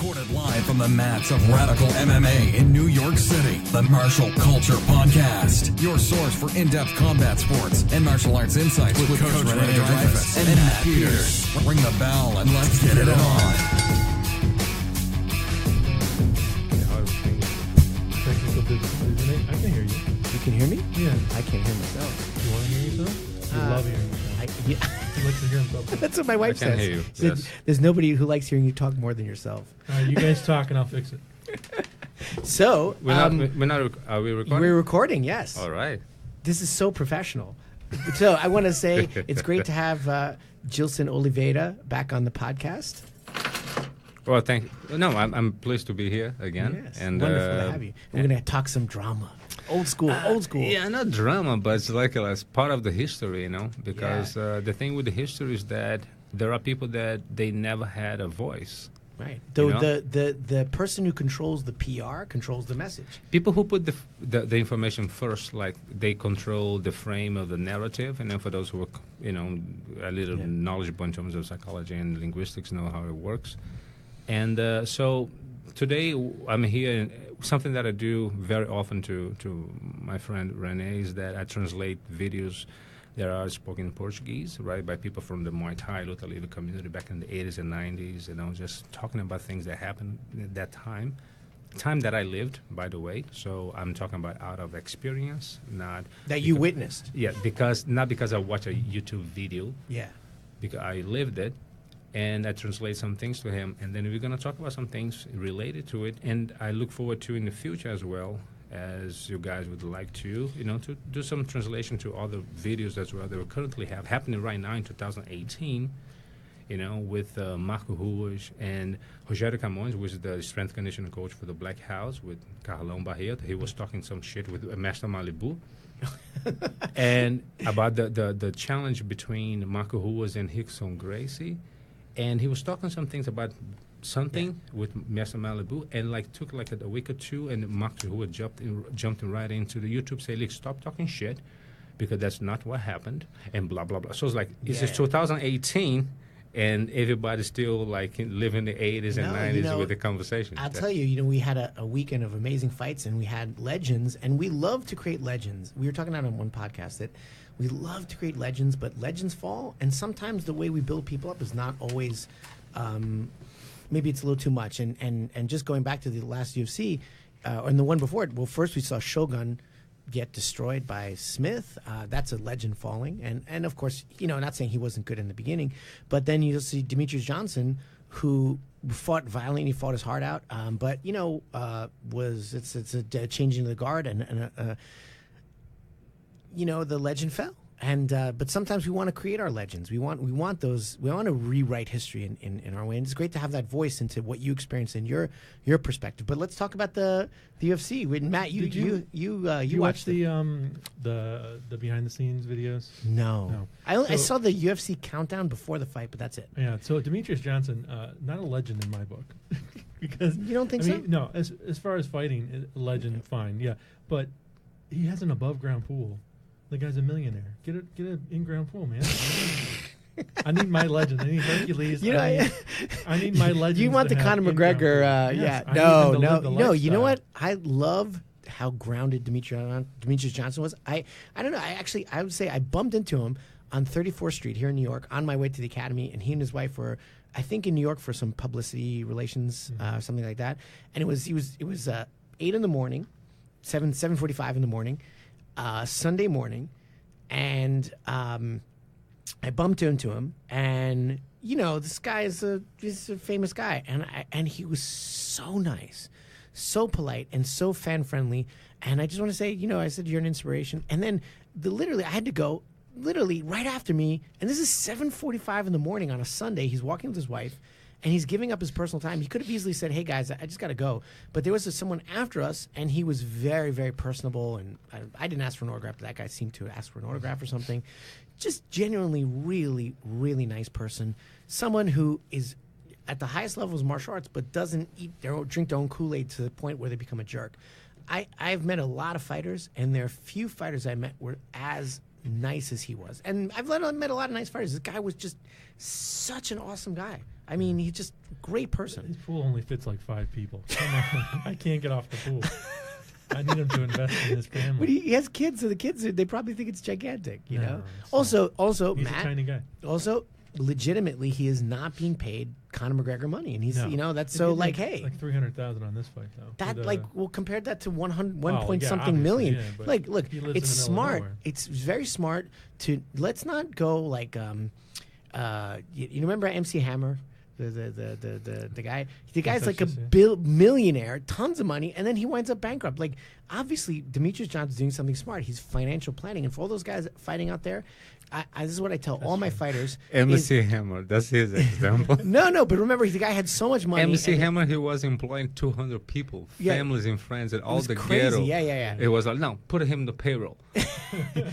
Recorded live from the mats of Radical MMA in New York City, the Martial Culture Podcast. Your source for in-depth combat sports and martial arts insights with Coach Rene Dreyfus and Matt Peters. Ring the bell and let's get it on. Technical difficulties. I can hear you. You can hear me? Yeah. I can't hear myself. You want to hear yourself? You love hearing yourself. He likes to hear himself. That's what my wife says. I can hear you. Said, Yes. There's nobody who likes hearing you talk more than yourself. All right, you guys talk and I'll fix it. So, Are we recording? we're recording, yes. All right. This is so professional. So I want to say it's great to have Gilson Olivera back on the podcast. Well, thank you. No, I'm pleased to be here again. Yes, And wonderful to have you. We're going to talk some drama. Old school. Yeah, not drama, but it's like as part of the history, because the thing with the history is that there are people that they never had a voice. Right. The person who controls the PR controls the message. People who put the information first, like they control the frame of the narrative, and then for those who are, a little knowledgeable in terms of psychology and linguistics, know how it works. And so today I'm here. Something that I do very often to my friend Rene is that I translate videos that are spoken in Portuguese, right, by people from the Muay Thai Luta Livre community back in the 80s and 90s, just talking about things that happened at that time that I lived, by the way. So I'm talking about out of experience, not that you witnessed. Yeah, not because I watched a YouTube video. Yeah, because I lived it. And I translate some things to him, and then we're going to talk about some things related to it. And I look forward to in the future as well, as you guys would like to, to do some translation to other videos as well that we currently have happening right now in 2018, with Marco Ruas and Rogério Camões, who is the strength conditioning coach for the Black House, with Carlão Barreto. He was talking some shit with Master Malibu. And about the challenge between Marco Ruas and Rickson Gracie. And he was talking some things about something with Master Malibu, and took a week or two, and Mark Ruha jumped right into the YouTube, say, "Look, stop talking shit, because that's not what happened," and blah blah blah. So it's it's 2018, and everybody's still living the 80s and 90s with the conversation. I'll tell you, we had a weekend of amazing fights, and we had legends, and we love to create legends. We were talking about on one podcast that we love to create legends, but legends fall, and sometimes the way we build people up is not always, maybe it's a little too much. And just going back to the last UFC, and the one before it, well, first we saw Shogun get destroyed by Smith. That's a legend falling. And of course, not saying he wasn't good in the beginning, but then you'll see Demetrius Johnson, who fought violently, he fought his heart out, but, it's a changing of the guard, and the legend fell. And but sometimes we want to create our legends. We want those. We want to rewrite history in our way. And it's great to have that voice into what you experienced in your perspective. But let's talk about the UFC. Matt, you watched the behind the scenes videos? No. I saw the UFC countdown before the fight, but that's it. Yeah. So Demetrius Johnson, not a legend in my book, because you don't think so? No. As far as fighting, a legend, fine, yeah. But he has an above ground pool. The guy's a millionaire. Get an in-ground pool, man. I need my legends. I need Hercules. I need my legends. You want the Conor McGregor? Yes, No. You know what? I love how grounded Demetrius Johnson was. I don't know. I would say I bumped into him on 34th Street here in New York on my way to the academy, and he and his wife were, I think, in New York for some publicity relations, something like that. And it was 8 in the morning, 7:45 in the morning. Sunday morning, and I bumped into him, and this guy is a famous guy, and he was so nice, so polite, and so fan friendly. And I just want to say, I said you're an inspiration. And then I had to go right after me, and this is 7:45 in the morning on a Sunday. He's walking with his wife, and he's giving up his personal time. He could have easily said, "Hey, guys, I just got to go." But there was someone after us, and he was very, very personable. And I didn't ask for an autograph, but that guy seemed to ask for an autograph or something. Just genuinely, really, really nice person. Someone who is at the highest levels of martial arts, but doesn't drink their own Kool-Aid to the point where they become a jerk. I've met a lot of fighters, and there are few fighters I met were as nice as he was. And I've met a lot of nice fighters. This guy was just such an awesome guy. I mean, he's just a great person. His pool only fits like 5 people. Come on. I can't get off the pool. I need him to invest in his family. But he has kids, so the kids, they probably think it's gigantic, you No, know? it's Also, He's Matt, a tiny guy. also, legitimately, he is not being paid Conor McGregor money. And he's, No. you know, that's He so did like, make, hey. like $300,000 on this fight, though. That With, well, compared that to 100, well, one point yeah, something obviously, million. yeah, but Like, look, he lives it's in the middle of smart. nowhere. It's very smart to let's not go like you remember MC Hammer, the guy. The guy's like a millionaire, tons of money, and then he winds up bankrupt. Like obviously, Demetrius Johnson's doing something smart. He's financial planning, and for all those guys fighting out there, this is what I tell all my fighters. MC Hammer, that's his example. No, but remember, the guy had so much money. MC Hammer, he was employing 200 people, Yeah. families and friends, and all was the crazy. ghetto. Yeah. It was like, no, put him in the payroll.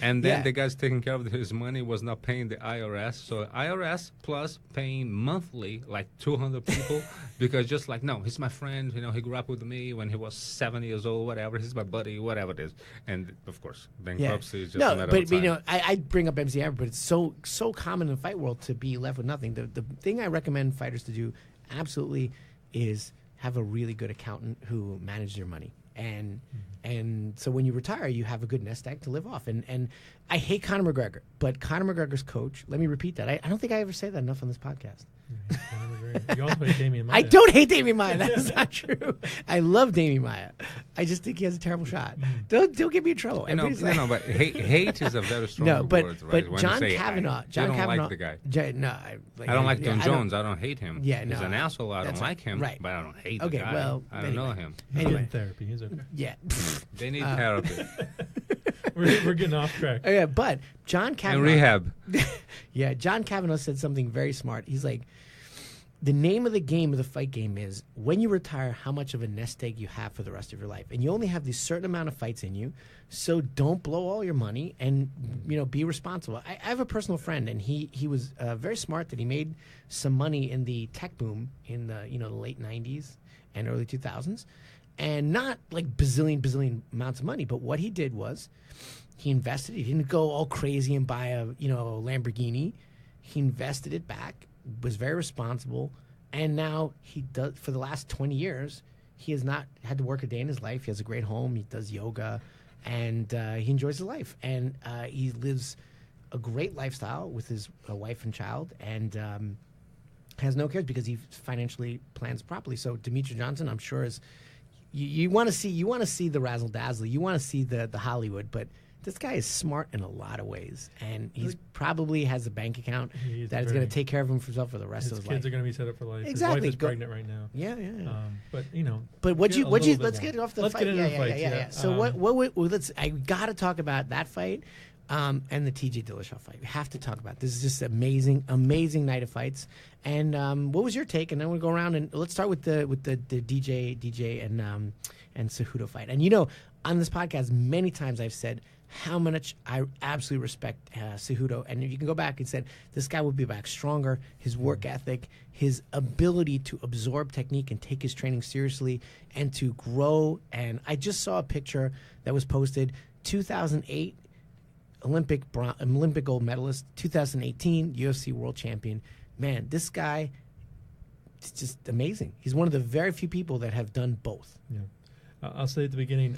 And then Yeah. the guy's taking care of his money was not paying the IRS. So IRS plus paying monthly like 200 people because just like, no, he's my friend. You know, he grew up with me when he was 7 years old, whatever. He's my buddy, whatever it is. And of course, bankruptcy is just a no, matter but of time. you know, I bring up MC Hammer, but it's so common in the fight world to be left with nothing. The thing I recommend fighters to do absolutely is have a really good accountant who manages your money. And so when you retire, you have a good nest egg to live off. And I hate Conor McGregor, but Conor McGregor's coach, let me repeat that. I don't think I ever say that enough on this podcast. You also hate Damian Maia. I don't hate Damian Maia. That is not true. I love Damian Maia. I just think he has a terrible shot. Don't get me in trouble. No, but hate is a very strong but word, right? When you John say, Kavanaugh. I don't Kavanaugh, like the guy. I don't like John Jones. I don't hate him. Yeah, he's no, an asshole. I don't that's like him. right. But I don't hate Okay, the guy. well, I don't anyway. know him. He's Anyway. in therapy. He's okay. Yeah. They need therapy We're getting off track. Yeah, but John Kavanaugh. and rehab. Yeah, John Kavanaugh said something very smart. He's like, the name of the game of the fight game is when you retire, how much of a nest egg you have for the rest of your life, and you only have this certain amount of fights in you. So don't blow all your money, and be responsible. I have a personal friend, and he was very smart that he made some money in the tech boom in the the late '90s and early 2000s, and not like bazillion amounts of money. But what he did was he invested. He didn't go all crazy and buy a Lamborghini. He invested it back. Was very responsible, and now he does. For the last 20 years, he has not had to work a day in his life. He has a great home. He does yoga, and he enjoys his life. And he lives a great lifestyle with his wife and child, and has no cares because he financially plans properly. So Demetrius Johnson, I'm sure, is you want to see the razzle dazzle. You want to see the Hollywood, but this guy is smart in a lot of ways, and he's probably has a bank account that is going to take care of himself for the rest of his life. His kids are going to be set up for life. Exactly. His wife is pregnant right now. Yeah. But But let's let's get off the let's fight. Get into the fights, yeah. So I got to talk about that fight and the TJ Dillashaw fight. We have to talk about this. Is just amazing night of fights. And what was your take? And then we'll go around and let's start with the DJ and Cejudo fight. And on this podcast many times I've said how much I absolutely respect Cejudo. And if you can go back and said, this guy will be back stronger, his work ethic, his ability to absorb technique and take his training seriously and to grow. And I just saw a picture that was posted, 2008 Olympic gold medalist, 2018 UFC world champion. Man, this guy is just amazing. He's one of the very few people that have done both. Yeah. I'll say at the beginning,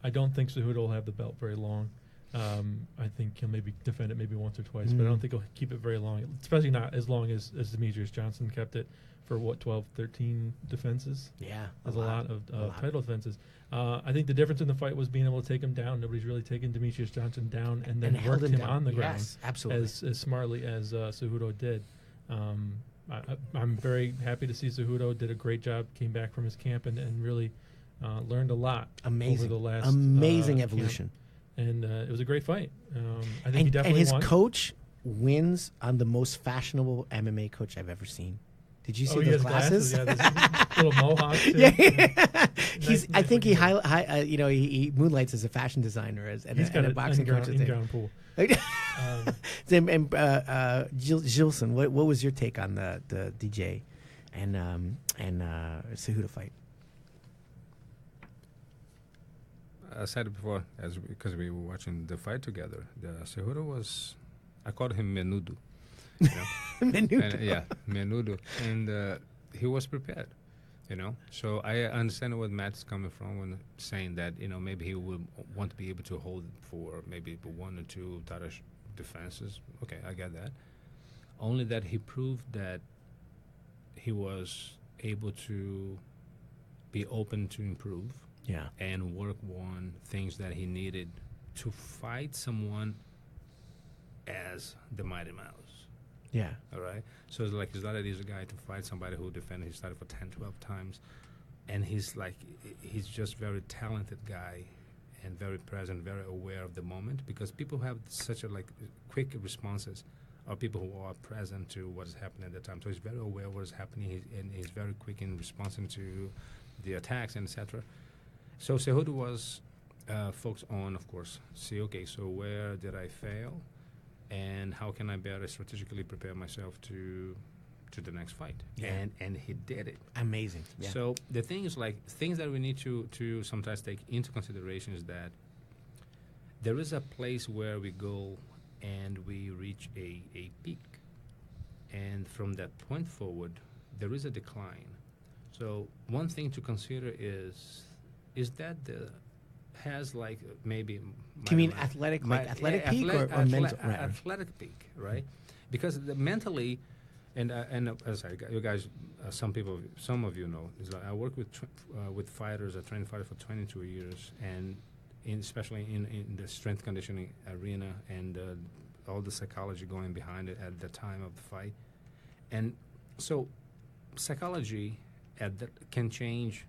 I don't think Cejudo will have the belt very long. I think he'll maybe defend it maybe once or twice, but I don't think he'll keep it very long, especially not as long as Demetrius Johnson kept it for, 12, 13 defenses? Yeah. That's a lot of title defenses. I think the difference in the fight was being able to take him down. Nobody's really taken Demetrius Johnson down and then worked him on the ground absolutely. as smartly as Cejudo did. I'm very happy to see Cejudo did a great job, came back from his camp and really learned a lot over the last evolution. Camp. And it was a great fight. I think he definitely his won. coach wins on the most fashionable MMA coach I've ever seen. Did you see he those has glasses? Yeah, this little mohawk. Too. Yeah. I think he moonlights as a fashion designer and a boxing coach. In-ground pool. Gilson, what was your take on the DJ and Cejudo fight? I said it before, because we were watching the fight together. Cejudo was, I called him menudo. You know? Menudo. Menudo. And he was prepared, you know. So I understand where Matt's coming from when saying that, you know, maybe he would want to be able to hold for maybe 1 or 2 title defenses. Okay, I get that. Only that he proved that he was able to be open to improve and work on things that he needed to fight someone as the Mighty Mouse. Yeah. All right? So it's like he's not an easy guy to fight somebody who defended his title for 10, 12 times. And he's just very talented guy and very present, very aware of the moment, because people have such a quick responses are people who are present to what is happening at the time. So he's very aware of what is happening, and he's very quick in responding to the attacks and etc. So Cejudo was focused on, of course, see, okay, so where did I fail, and how can I better strategically prepare myself to the next fight? Yeah. And he did it. Amazing. Yeah. So the thing is, things that we need to sometimes take into consideration is that there is a place where we go and we reach a peak. And from that point forward, there is a decline. So one thing to consider is that has maybe... Do you mean athletic peak or mental? Athletic peak, right? Because mentally, and as you guys, some of you know, is I work with fighters. I trained fighters for 22 years, and especially in the strength conditioning arena, and all the psychology going behind it at the time of the fight. And so psychology can change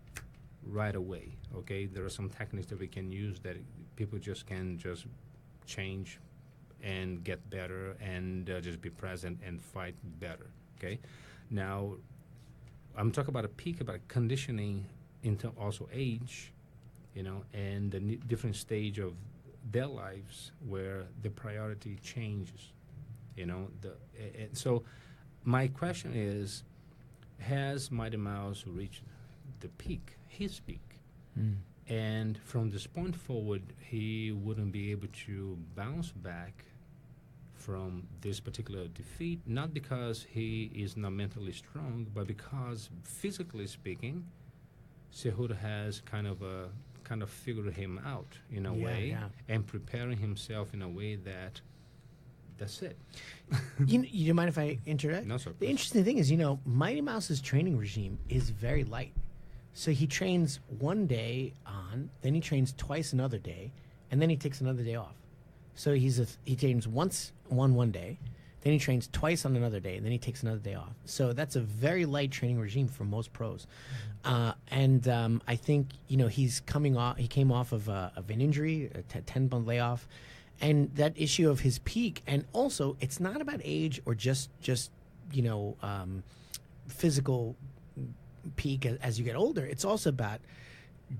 right away, okay? There are some techniques that we can use that people can change and get better and just be present and fight better, okay? Now, I'm talking about a peak, about conditioning into also age, you know, and the different stage of their lives where the priority changes, you know. So my question is, has Mighty Mouse reached the peak, his peak? And from this point forward, he wouldn't be able to bounce back from this particular defeat, not because he is not mentally strong, but because physically speaking, Cejudo has kind of figured him out in a way and preparing himself in a way that's it. You mind if I interrupt? No, sir. The interesting thing is, Mighty Mouse's training regime is very light. So he trains one day on, then he trains twice another day, and then he takes another day off. So he trains once on one day, then he trains twice on another day, and then he takes another day off. So that's a very light training regime for most pros. And I think he came off of an injury, a 10-month layoff, and that issue of his peak. And also, it's not about age or just physical peak as you get older. It's also about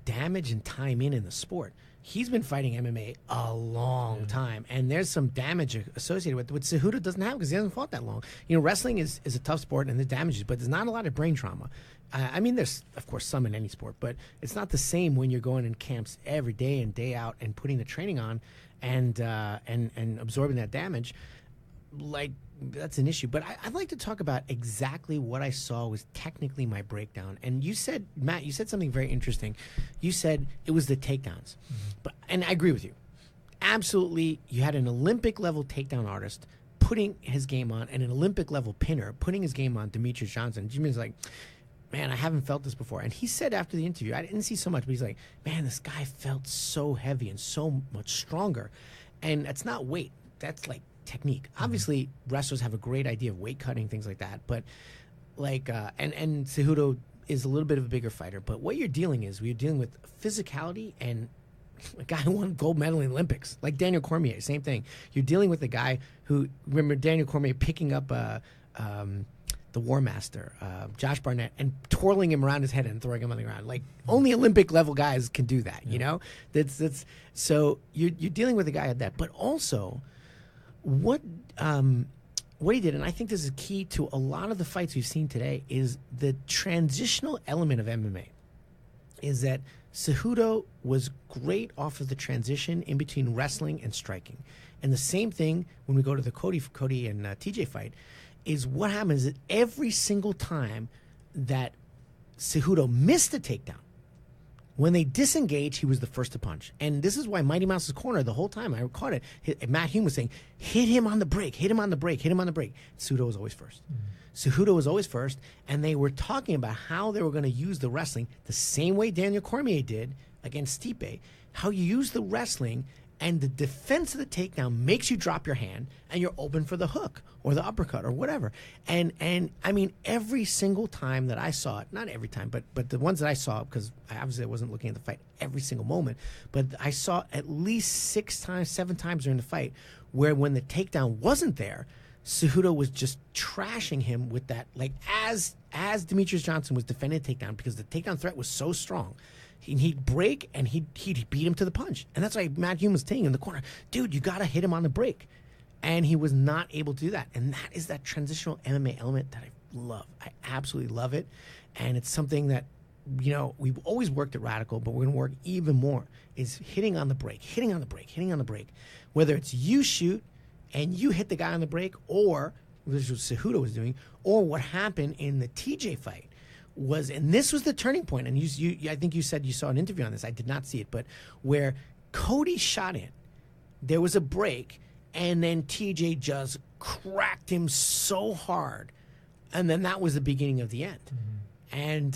damage and time in the sport. He's been fighting MMA a long time, and there's some damage associated with it, which Cejudo doesn't have because he hasn't fought that long. Wrestling is a tough sport, and there's damages, but there's not a lot of brain trauma. I mean, there's, of course, some in any sport, but it's not the same when you're going in camps every day and day out and putting the training on and absorbing that damage. That's an issue. But I'd like to talk about exactly what I saw was technically my breakdown. And you said, Matt, something very interesting. You said it was the takedowns. And I agree with you. Absolutely, you had an Olympic-level takedown artist putting his game on and an Olympic-level pinner putting his game on, Demetrius Johnson. Jimmy's like, man, I haven't felt this before. And he said after the interview, I didn't see so much, but he's like, man, this guy felt so heavy and so much stronger. And that's not weight. That's technique. Obviously, wrestlers have a great idea of weight cutting, things like that. But and Cejudo is a little bit of a bigger fighter. But what you're dealing with physicality and a guy who won gold medal in the Olympics, like Daniel Cormier, same thing. You're dealing with a guy who, remember Daniel Cormier picking up the War Master, Josh Barnett, and twirling him around his head and throwing him on the ground. Only Olympic level guys can do that. That's so you're dealing with a guy like that. But also, what he did, and I think this is key to a lot of the fights we've seen today, is the transitional element of MMA. is that Cejudo was great off of the transition in between wrestling and striking. And the same thing when we go to the Cody and TJ fight is what happens is that every single time that Cejudo missed a takedown, when they disengaged, he was the first to punch. And this is why Mighty Mouse's corner, the whole time, I caught it, Matt Hume was saying, hit him on the break, hit him on the break, hit him on the break. Cejudo was always first. Cejudo was always first, and they were talking about how they were going to use the wrestling the same way Daniel Cormier did against Stipe, how you use the wrestling and the defense of the takedown makes you drop your hand and you're open for the hook or the uppercut or whatever. And I mean, every single time that I saw it, not every time, but the ones that I saw, because obviously I wasn't looking at the fight every single moment, but I saw at least 7 times during the fight where when the takedown wasn't there, Cejudo was just trashing him with that, like as Demetrius Johnson was defending the takedown, because the takedown threat was so strong. He'd break and he'd beat him to the punch. And that's why Matt Hume was saying in the corner, dude, you got to hit him on the break. And he was not able to do that. And that is that transitional MMA element that I love. I absolutely love it. And it's something that, you know, we've always worked at Radical, but we're going to work even more, is hitting on the break, hitting on the break, hitting on the break. Whether it's you shoot and you hit the guy on the break, or, which was what Cejudo was doing, or what happened in the TJ fight, was, and this was the turning point, and you I think you said you saw an interview on this. I did not see it, but where Cody shot in, there was a break, and then TJ just cracked him so hard, and then that was the beginning of the end.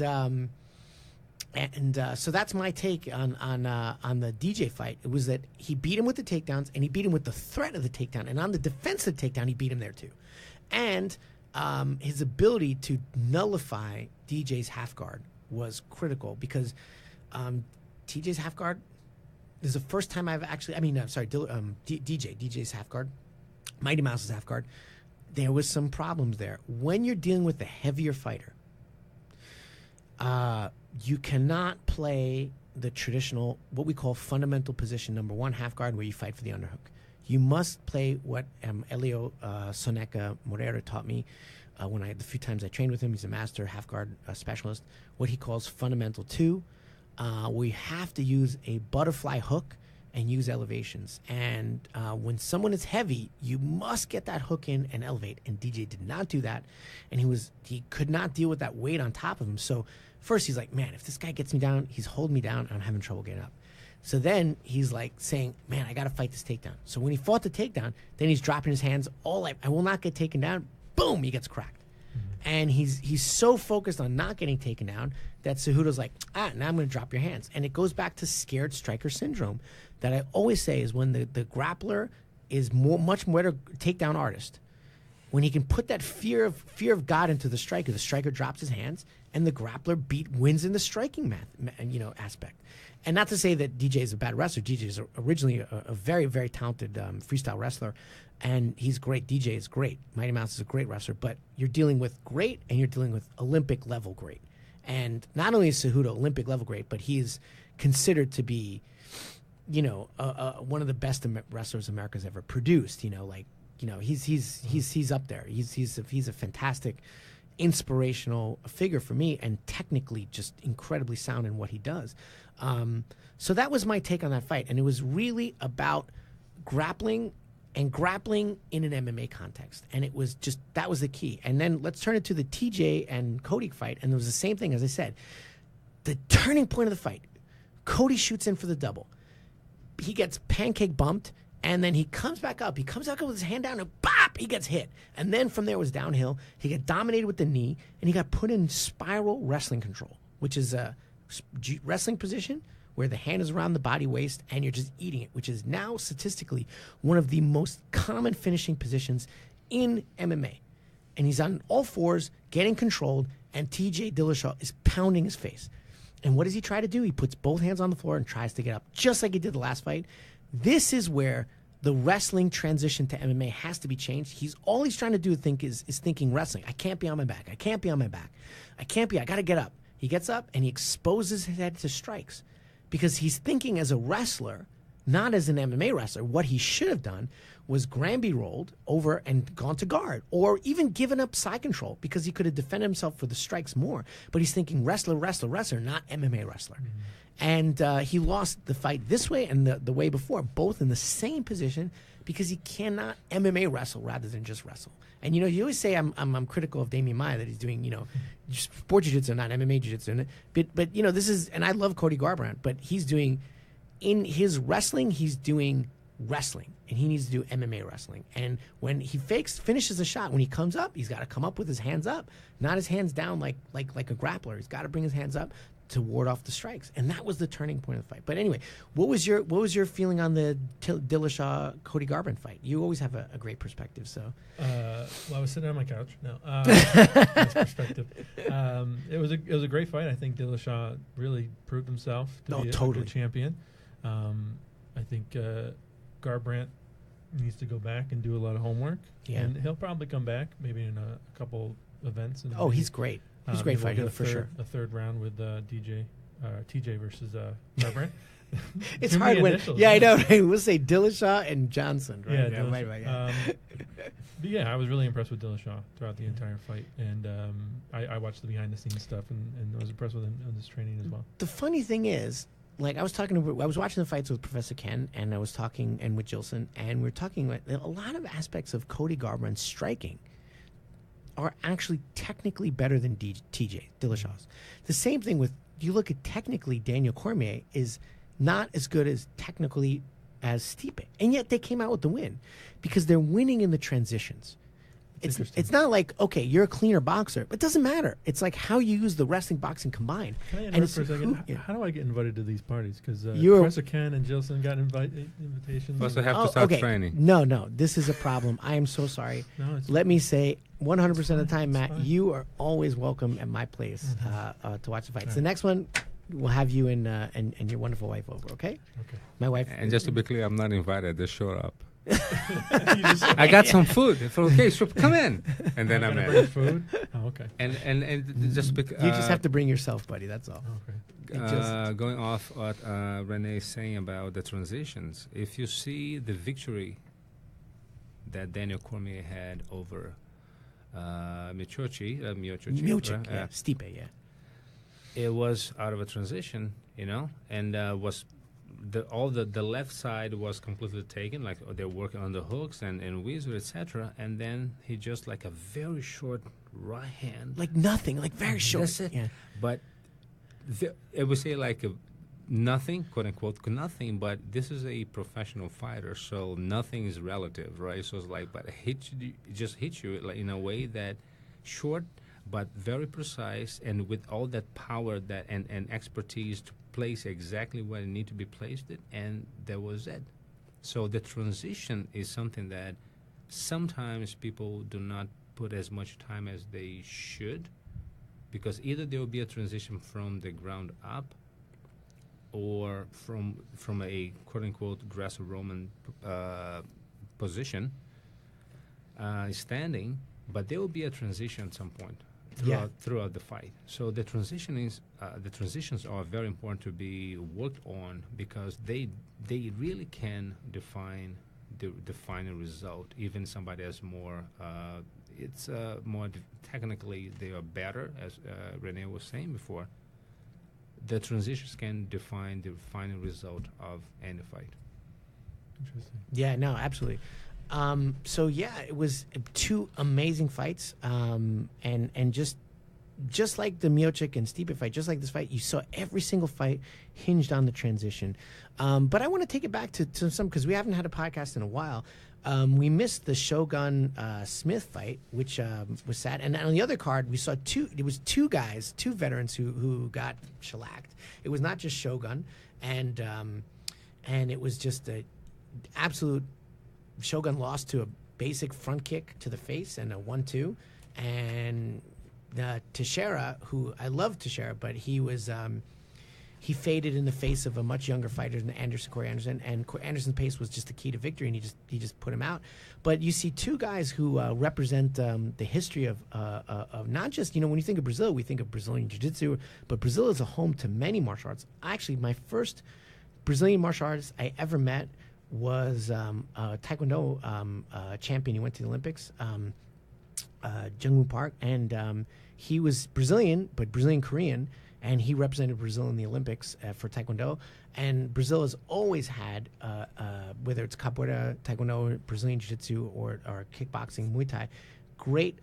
So that's my take on the DJ fight. It was that he beat him with the takedowns, and he beat him with the threat of the takedown, and on the defensive takedown, he beat him there too, and his ability to nullify DJ's half guard was critical, because TJ's half guard, this is the first time I've actually, DJ's half guard, Mighty Mouse's half guard, there was some problems there. When you're dealing with a heavier fighter, you cannot play the traditional, what we call fundamental position, number 1 half guard, where you fight for the underhook. You must play what Elio Soneca Moreira taught me the few times I trained with him. He's a master half guard specialist. What he calls fundamental 2. We have to use a butterfly hook and use elevations. And when someone is heavy, you must get that hook in and elevate. And DJ did not do that, and he could not deal with that weight on top of him. So first he's like, man, if this guy gets me down, he's holding me down, and I'm having trouble getting up. So then he's like saying, man, I got to fight this takedown. So when he fought the takedown, then he's dropping his hands all like, I will not get taken down. Boom, he gets cracked. And he's so focused on not getting taken down that Cejudo's like, now I'm going to drop your hands. And it goes back to scared striker syndrome that I always say is when the grappler is much more a takedown artist. When he can put that fear of God into the striker drops his hands, and the grappler wins in the striking aspect. And not to say that DJ is a bad wrestler. DJ is originally a very, very talented freestyle wrestler, and he's great. DJ is great. Mighty Mouse is a great wrestler, but you're dealing with great, and you're dealing with Olympic level great. And not only is Cejudo Olympic level great, but he's considered to be, one of the best wrestlers America's ever produced. He's up there. He's a fantastic, inspirational figure for me, and technically just incredibly sound in what he does. So that was my take on that fight, and it was really about grappling in an MMA context, and it was just, that was the key. And then let's turn it to the TJ and Cody fight, and it was the same thing. As I said, the turning point of the fight, Cody shoots in for the double. He gets pancake bumped, and then he comes back up. He comes back up with his hand down, and bop, he gets hit. And then from there was downhill. He got dominated with the knee, and he got put in spiral wrestling control, which is a wrestling position where the hand is around the body waist and you're just eating it, which is now statistically one of the most common finishing positions in MMA. And he's on all fours, getting controlled, and TJ Dillashaw is pounding his face. And what does he try to do? He puts both hands on the floor and tries to get up, just like he did the last fight. This is where the wrestling transition to MMA has to be changed. All he's trying to do is thinking wrestling. I can't be on my back. I can't be on my back. I got to get up. He gets up and he exposes his head to strikes because he's thinking as a wrestler, not as an MMA wrestler. What he should have done was Granby rolled over and gone to guard, or even given up side control, because he could have defended himself for the strikes more. But he's thinking wrestler, not MMA wrestler. And he lost the fight this way and the way before, both in the same position, because he cannot MMA wrestle rather than just wrestle. And you always say I'm critical of Damian Maia, that he's doing sport jiu-jitsu, not MMA jiu-jitsu. But this is, and I love Cody Garbrandt, but he's doing, in his wrestling, he's doing wrestling, and he needs to do MMA wrestling. And when he finishes a shot, when he comes up, he's got to come up with his hands up, not his hands down like a grappler. He's got to bring his hands up to ward off the strikes, and that was the turning point of the fight. But anyway, what was your feeling on the Dillashaw Cody Garbrandt fight? You always have a great perspective. So, well, I was sitting on my couch. No, nice perspective. It was a great fight. I think Dillashaw really proved himself to be a good champion. I think Garbrandt needs to go back and do a lot of homework. Yeah, and he'll probably come back maybe in a couple events. And he's great. He's a great fighter for sure. A third round with TJ versus Garbrandt. It's hard when, I know. Right? We'll say Dillashaw and Johnson. Right? Yeah, right. But yeah, I was really impressed with Dillashaw throughout the entire fight, and I watched the behind the scenes stuff, and I was impressed with his training as well. The funny thing is, like I was watching the fights with Professor Ken, and I was talking with Gilson, and we were talking about a lot of aspects of Cody Garbrandt's striking are actually technically better than TJ Dillashaw's. The same thing with, you look at technically, Daniel Cormier is not as good as technically as Stipe, and yet they came out with the win because they're winning in the transitions. It's not like, okay, you're a cleaner boxer, but it doesn't matter. It's like how you use the wrestling, boxing combined. Can I interrupt for a second? How do I get invited to these parties? Because Professor Ken and Gilson got invitations. Plus, I have to start training. No, this is a problem. I am so sorry. Let me say, 100% of the time, Matt, you are always welcome at my place to watch the fights. Right. The next one, we'll have you and your wonderful wife over, okay? Okay. My wife. And just to be clear, I'm not invited. Just show up. I got some food. Okay, so come in, and then I'm in. Food. Oh, okay. And just you just have to bring yourself, buddy. That's all. Okay. Going off what Renee is saying about the transitions, if you see the victory that Daniel Cormier had over Miocic, right? Stipe, yeah. It was out of a transition, and was. The left side was completely taken, like they're working on the hooks and whizzer, etc. And then he just like a very short right hand, like nothing, like very short. That's it. Yeah. But I would say like nothing, quote unquote, nothing. But this is a professional fighter, so nothing is relative, right? So it's like, but it just hits you like in a way that short, but very precise, and with all that power that and expertise to place exactly where it need to be placed, and that was it. So the transition is something that sometimes people do not put as much time as they should, because either there will be a transition from the ground up or from a quote-unquote Greco-Roman position, standing, but there will be a transition at some point throughout the fight. So the transitions are very important to be worked on, because they really can define the final result. Even somebody has more, more technically they are better, as Renee was saying before. The transitions can define the final result of any fight. Interesting. Yeah, no, absolutely. So yeah, it was two amazing fights, and just like the Miocic and Stipe fight, just like this fight, you saw every single fight hinged on the transition. But I want to take it back to some, because we haven't had a podcast in a while. We missed the Shogun Smith fight, which was sad. And on the other card, we saw two veterans who got shellacked. It was not just Shogun, and it was just a absolute. Shogun lost to a basic front kick to the face and a 1-2, and Teixeira, who I love Teixeira, but he was he faded in the face of a much younger fighter than Corey Anderson, and Anderson's pace was just the key to victory, and he just put him out. But you see two guys who represent the history of not just, when you think of Brazil, we think of Brazilian Jiu-Jitsu, but Brazil is a home to many martial arts. Actually, my first Brazilian martial artist I ever met was a Taekwondo champion. He went to the Olympics, Jungwoo Park, and he was Brazilian, but Brazilian-Korean, and he represented Brazil in the Olympics for Taekwondo. And Brazil has always had, whether it's capoeira, Taekwondo, Brazilian Jiu-Jitsu, or kickboxing, Muay Thai, great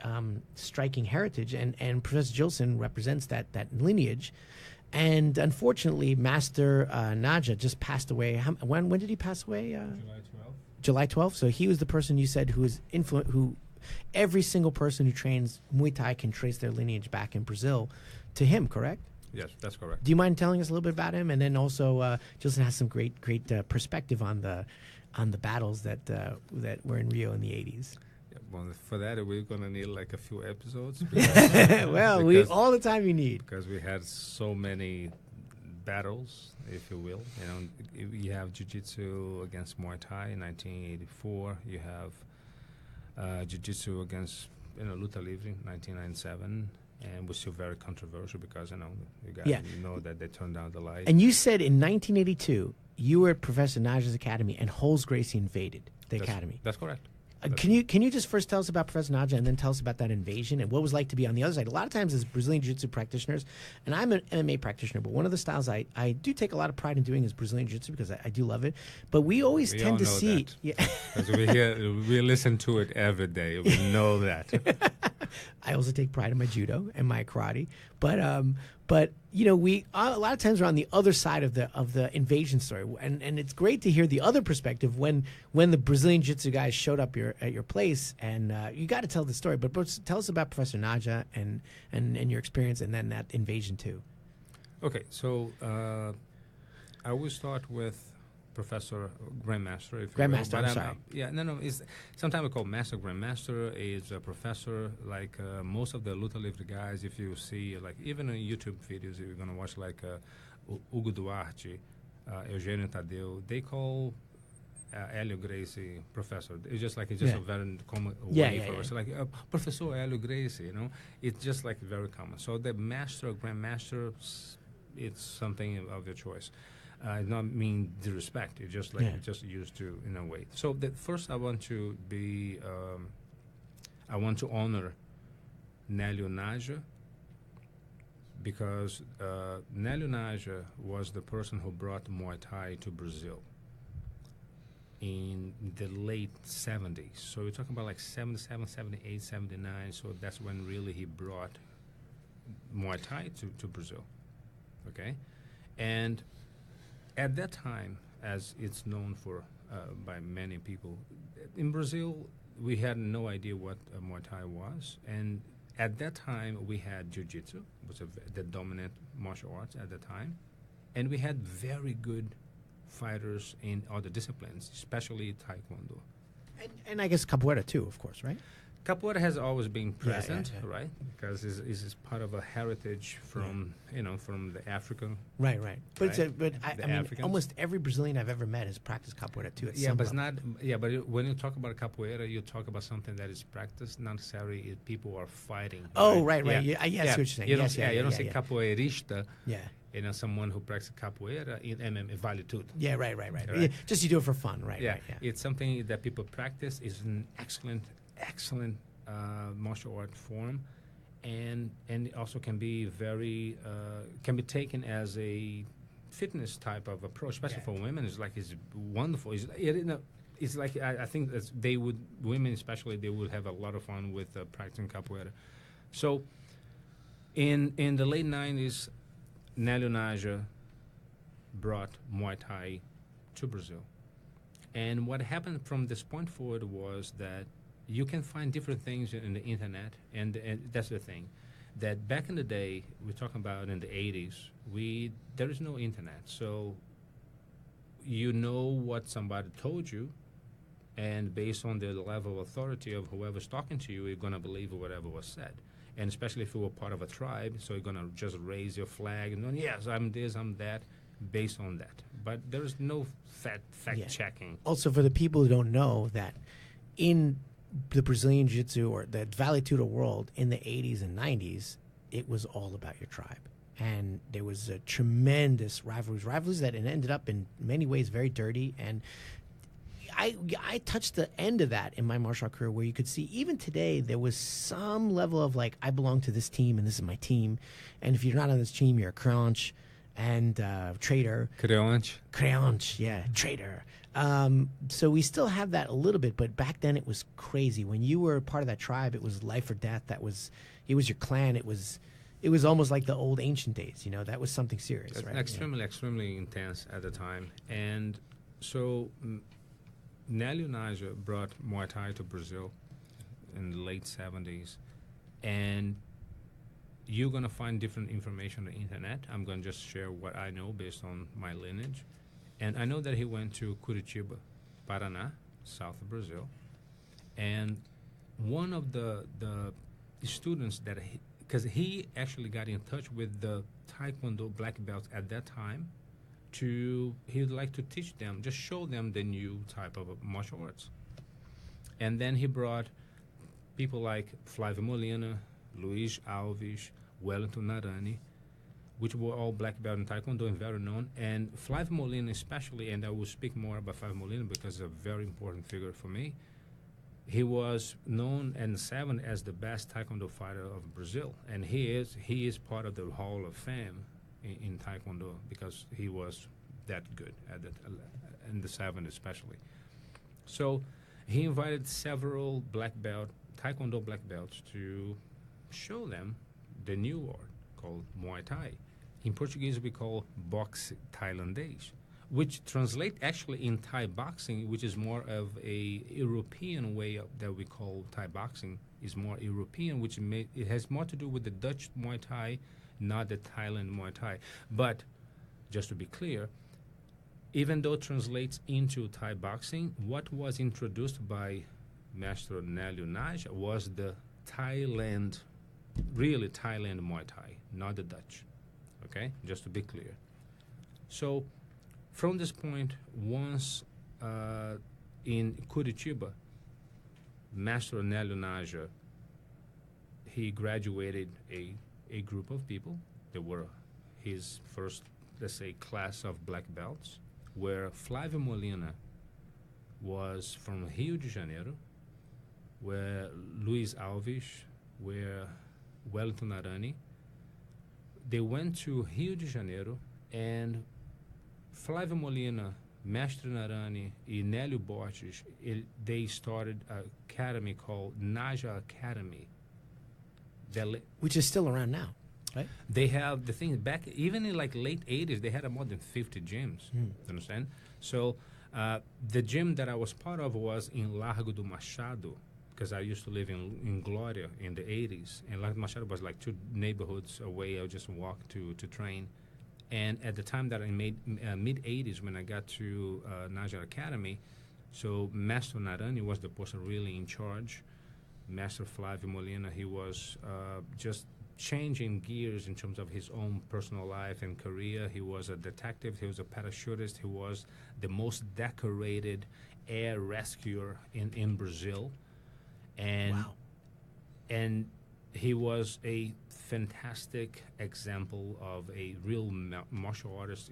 striking heritage. And Professor Gilson represents that lineage. And unfortunately, Master Naja just passed away. When did he pass away? July 12th. July 12th. So he was the person you said who every single person who trains Muay Thai can trace their lineage back in Brazil to him, correct? Yes, that's correct. Do you mind telling us a little bit about him? And then also, Gilson has some great perspective on the battles that were in Rio in the 80s. Yeah, well, for that, we're going to need like a few episodes. Well, we all the time you need. Because we had so many battles, if you will. You have Jiu-Jitsu against Muay Thai in 1984. You have Jiu-Jitsu against Luta Livre in 1997. And was still very controversial because, you guys know that they turned down the light. And you said in 1982, you were at Professor Naja's Academy and Holmes Gracie invaded the Academy. That's correct. Can you just first tell us about Professor Naja and then tell us about that invasion and what it was like to be on the other side? A lot of times as Brazilian Jiu-Jitsu practitioners, and I'm an MMA practitioner, but one of the styles I do take a lot of pride in doing is Brazilian Jiu-Jitsu because I do love it. But we always tend to see... That. Yeah. Because we listen to it every day. We know that. I also take pride in my judo and my karate, but we a lot of times we're on the other side of the invasion story, and it's great to hear the other perspective when the Brazilian Jiu-Jitsu guys showed up at your place, and you got to tell the story. But tell us about Professor Naja and your experience, and then that invasion too. Okay, so I will start with Professor Grandmaster. If Grandmaster, you will. I'm sorry. It's sometimes we call Master Grandmaster. Is a professor like most of the Luta Livre guys. If you see, like even in YouTube videos, you're gonna watch like Hugo Duarte, Eugenio Tadeu. They call Hélio Gracie professor. It's just a very common way for us. Like Professor Hélio Gracie, it's just like very common. So the Master, Grandmaster, it's something of your choice. Not mean disrespect. It's just just used to in a way. So first, I want to honor Nélio Naja because Nélio Naja was the person who brought Muay Thai to Brazil in the late 70s. So we're talking about like 77, 78, 79. So that's when really he brought Muay Thai to Brazil. Okay, and at that time, as it's known for by many people, in Brazil, we had no idea what Muay Thai was. And at that time, we had Jiu-Jitsu, which was the dominant martial arts at the time. And we had very good fighters in other disciplines, especially Taekwondo. And I guess capoeira too, of course, right? Capoeira has always been present, right? Because it's part of a heritage from from the African. Right. But right? I mean, almost every Brazilian I've ever met has practiced capoeira too. But it's not. Yeah, but when you talk about capoeira, you talk about something that is practiced, not necessarily people are fighting. Oh, right. Yeah, I see what you're saying. You don't say capoeirista. Yeah. Someone who practices capoeira in MMA vale tudo. Yeah, right. Yeah, just you do it for fun, right? Yeah, right, it's something that people practice. Is an excellent martial art form, and it also can be very can be taken as a fitness type of approach, especially for women. It's wonderful. It's like I think that women especially, they would have a lot of fun with practicing capoeira. So in the late 90s, Nélio Naja brought Muay Thai to Brazil. And what happened from this point forward was that you can find different things in the internet, and that's the thing. That back in the day, we're talking about in the 80s, there is no internet. So you know what somebody told you, and based on the level of authority of whoever's talking to you, you're going to believe whatever was said. And especially if you were part of a tribe, so you're going to just raise your flag and yes, I'm this, I'm that, based on that. But there is no fact-checking. Also, for the people who don't know, that in the Brazilian Jiu-Jitsu or the Vale Tudo world in the 80s and 90s, it was all about your tribe. and there was a tremendous rivalries that ended up in many ways very dirty. And I touched the end of that in my martial art career, where you could see even today there was some level of like, I belong to this team and this is my team, and if you're not on this team, you're a crunch and traitor. Crunch, yeah, traitor. So we still have that a little bit, but back then it was crazy. When you were part of that tribe, it was life or death. It was your clan. It was almost like the old ancient days. You know, that was something serious, right? Extremely intense at the time. And so Nélio Naja brought Muay Thai to Brazil in the late 70s. And you're going to find different information on the internet. I'm going to just share what I know based on my lineage. And I know that he went to Curitiba, Paraná, south of Brazil. And one of the students that because he actually got in touch with the Taekwondo black belts at that time, he would like to teach them, just show them the new type of martial arts. And then he brought people like Flávio Molina, Luiz Alves, Wellington Narani, which were all black belt in Taekwondo and very known. And Flávio Molina especially, and I will speak more about Flávio Molina because he's a very important figure for me. He was known in '7 as the best Taekwondo fighter of Brazil, and he is part of the Hall of Fame in Taekwondo because he was that good at that, in the '7 especially. So he invited several Taekwondo black belts to show them the new art called Muay Thai. In Portuguese, we call boxe tailandês, which translate actually in Thai boxing, which is more of a European way that we call Thai boxing, is more European, which it has more to do with the Dutch Muay Thai, not the Thailand Muay Thai. But just to be clear, even though it translates into Thai boxing, what was introduced by Master Nélio Naja was the Thailand Muay Thai, not the Dutch. Okay, just to be clear. So from this point, once in Curitiba, Master Nélio Naja, he graduated a group of people. They were his first, let's say, class of black belts, where Flávio Molina was from Rio de Janeiro, where Luiz Alves, where Wellington Narani. They went to Rio de Janeiro, and Flávio Molina, Mestre Narani, and Nélio Borges, they started an academy called Naja Academy. Which is still around now, right? They have the thing back, even in like late 80s, they had more than 50 gyms, understand? So the gym that I was part of was in Largo do Machado, because I used to live in Glória in the 80s, and Largo do Machado was like 2 neighborhoods away. I would just walk to train. And at the time that I made mid-80s, when I got to Naja Academy, so Master Narani was the person really in charge. Master Flávio Molina, he was just changing gears in terms of his own personal life and career. He was a detective. He was a parachutist. He was the most decorated air rescuer in Brazil. And wow. And he was a fantastic example of a real martial artist.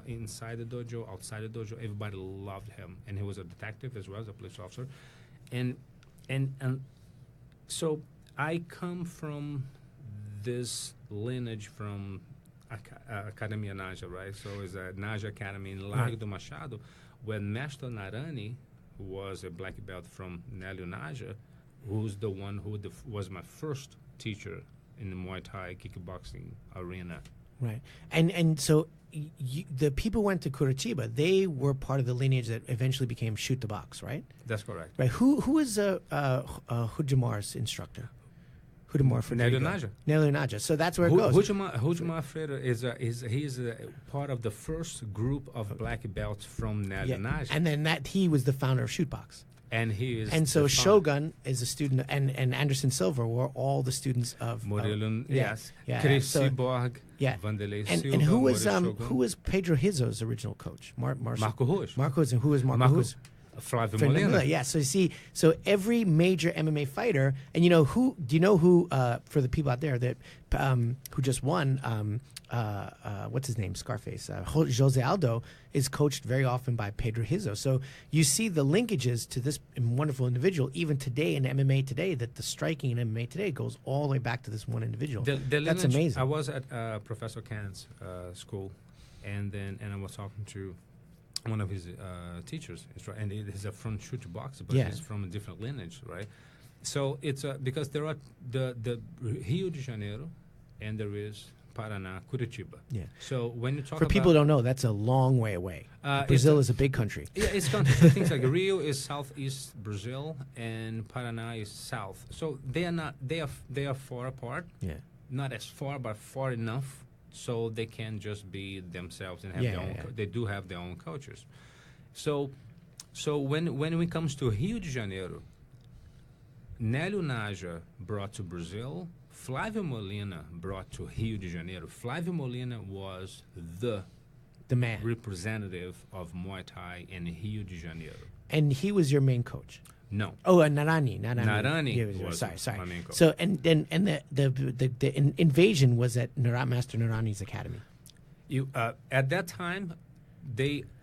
Inside the dojo, outside the dojo, everybody loved him. And he was a detective as well as a police officer. And so I come from this lineage from Academia Naja, right? So it's a Naja Academy in Largo do Machado, where Master Narani, who was a black belt from Nélio Naja, who's the one who was my first teacher in the Muay Thai kickboxing arena. Right. And so the people went to Curitiba. They were part of the lineage that eventually became Shoot the Box, right? That's correct. Right. Who is Hujamar's instructor? Hudamar from Nélio Naja. Nélio Naja. So that's where it goes. Hudamar Freire he's part of the first group of black belts from Nélio Naja. And then he was the founder of Shootbox. And he is. And so Shogun is a student, and Anderson Silva were all the students of Murilo. Yes. Chris Cyborg. Yeah. Vanderlei and Silva. And who was Pedro Rizzo's original coach? Marco Ruas. Marco Ruas. And who was Marco Ruas? Flavio Fernando Molina. Molina, yeah. So you see, so every major MMA fighter, and who? Do you know who? For the people out there that who just won, what's his name? Scarface. Jose Aldo is coached very often by Pedro Rizzo. So you see the linkages to this wonderful individual, even today in MMA today, that the striking in MMA today goes all the way back to this one individual. The That's lineage- amazing. I was at Professor Khan's school, and I was talking to one of his teachers, and he's a front shooter boxer, but Yeah. he's from a different lineage, right? So it's because there are the Rio de Janeiro, and there is Paraná, Curitiba. Yeah. So when you talk For about people who don't know, that's a long way away. It's Brazil a- is a big country. yeah, it's countries. So things like Rio is southeast Brazil, and Paraná is south. So they are not. They are far apart. Yeah. Not as far, but far enough so they can just be themselves and have Yeah, their own. yeah. They do have their own cultures. So when it comes to Rio de Janeiro, Nélio Naja brought to Brazil. Flavio Molina brought to Rio de Janeiro. Flavio Molina was the Man. representative of Muay Thai in Rio de Janeiro. And he was your main coach. No. Oh, Narani. Narani Yeah, was sorry. my main coach. So and the invasion was at Master Narani's academy. At that time,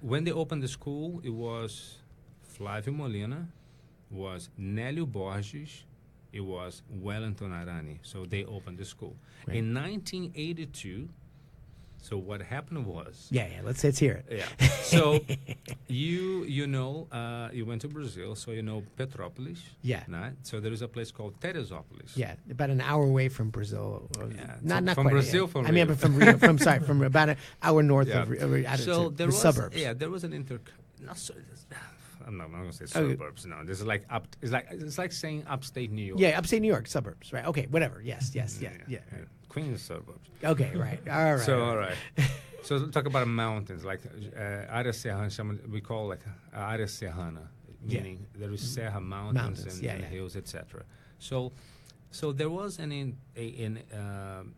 when they opened the school, it was Flavio Molina, was Nélio Borges, it was Wellington Arani. So they opened the school. Right. In 1982, so what happened was... Yeah. Let's hear it. Yeah. So you went to Brazil, so you know Petrópolis. Yeah. Right? So there is a place called Teresópolis. Yeah, about an hour away from Brazil. Yeah, Not from quite. Brazil, yeah. from I mean, Rio. from Rio. From about an hour north Yeah. of Rio. So there the was suburbs. Yeah, there was an not so. I'm not going to say Okay. suburbs. No, this is like up. It's like saying upstate New York. Yeah, upstate New York suburbs. Right. Okay. Whatever. Yes. Yeah. Queens suburbs. Okay. Right. All right. So all right. So talk about mountains like Área Serrana. We call it Área Serrana, meaning there is Serra mountains and hills, etc. So there was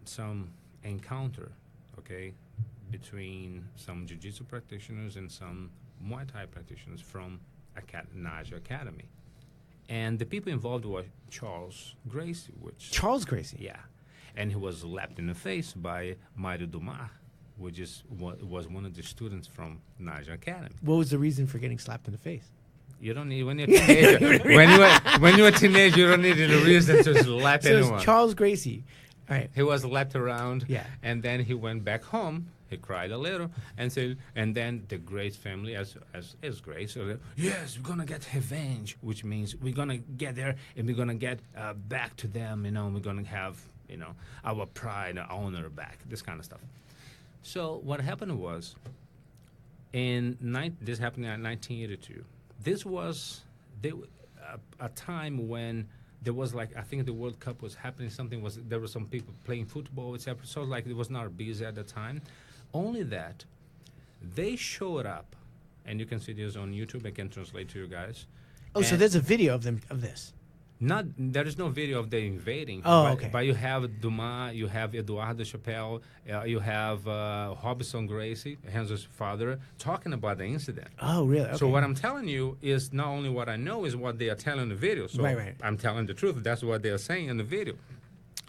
some encounter, okay, between some jiu-jitsu practitioners and some Muay Thai practitioners from Naja Academy. And the people involved were Charles Gracie, Charles Gracie. yeah. And he was slapped in the face by Mário Dumar, which was one of the students from Naja Academy. What was the reason for getting slapped in the face? You don't need, when you're a teenager, when you're a teenager, you don't need any reason to slap So anyone. it's Charles Gracie. All right. He was slapped around, Yeah. and then he went back home. He cried a little, and then the Grace family, as is Grace, so yes, we're gonna get revenge, which means we're gonna get there and we're gonna get back to them. We're gonna have our pride, our honor back, this kind of stuff. So what happened was, this happened in 1982. This was a time when there was I think the World Cup was happening. There were some people playing football, etc. So it was not busy at the time. Only that they showed up, and you can see this on YouTube. I can translate to you guys. Oh, so And there's a video of this. there is no video of the invading. Oh, but, okay. But you have Dumas, you have Eduardo Chappelle, you have Robson Gracie, Renzo's father, talking about the incident. Oh, really? Okay. So what I'm telling you is not only what I know, is what they are telling in the video. So Right. I'm telling the truth. That's what they are saying in the video.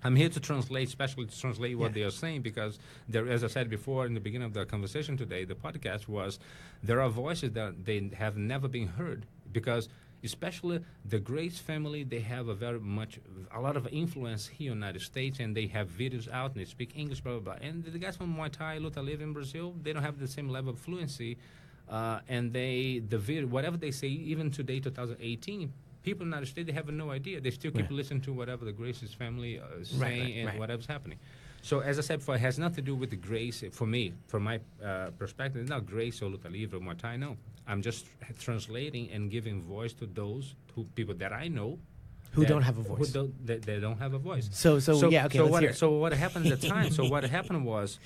I'm here to translate, especially to translate what they are saying, because there, as I said before in the beginning of the conversation today, the podcast was, there are voices that they have never been heard, because especially the Grace family, they have a lot of influence here in the United States, and they have videos out and they speak English, blah, blah, blah. And the guys from Muay Thai, Luta Livre in Brazil, they don't have the same level of fluency, and the video, whatever they say, even today, 2018, people in the United States, they have no idea. They still keep listening to whatever the Grace's family is saying and whatever's happening. So as I said before, it has nothing to do with the Grace. For me, from my perspective, it's not Grace or Luta Livre or Muay Thai, no. I'm just translating and giving voice to those people that I know who don't have a voice. They don't have a voice. So yeah, okay, let's hear it. So what happened at the time? So what happened was,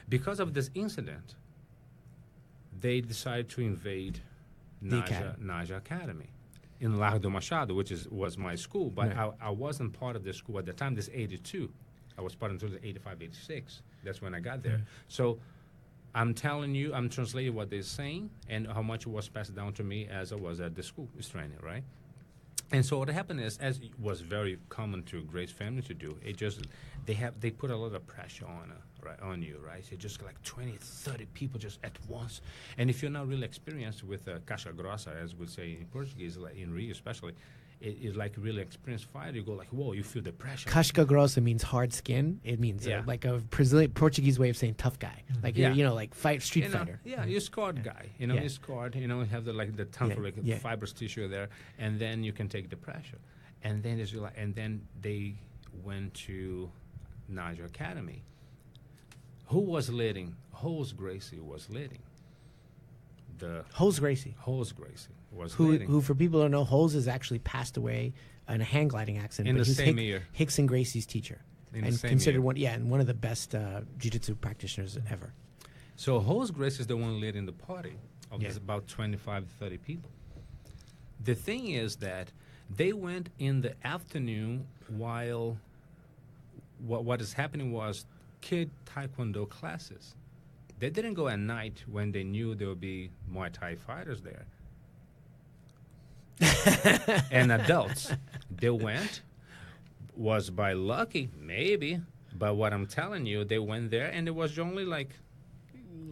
because of this incident, they decided to invade Naja Academy in Largo do Machado, which was my school, but I wasn't part of the school at the time. This 82. I was part until the 85, 86. That's when I got there. So I'm telling you, I'm translating what they're saying and how much was passed down to me as I was at the school training, right? And so what happened is, as it was very common to Grace family to do, it just they put a lot of pressure on you, right? So just like 20, 30 people just at once. And if you're not really experienced with caixa grossa, as we say in Portuguese, like in Rio especially, it is like really experienced fighter. You go like, whoa, you feel the pressure. Casca grossa means hard skin. It means like a Brazilian Portuguese way of saying tough guy. Like you're like street fighter. Yeah, you're scarred guy. You're scarred. You have the tongue fibrous tissue there, and then you can take the pressure. And then they went to Niger Academy. Who was leading? Hose Gracie was leading. Hose Gracie. Hose Gracie was who, leading. Who, for people who don't know, Hose has actually passed away in a hang gliding accident. In but the he's same year. Hickson Gracie's teacher. In and the same considered year. one of the best jiu-jitsu practitioners ever. So Hose Gracie is the one leading the party of this about 25, 30 people. The thing is that they went in the afternoon while what is happening was kid taekwondo classes. They didn't go at night when they knew there would be Muay Thai fighters there. And adults. They went, was by lucky, maybe, but what I'm telling you, they went there and it was only like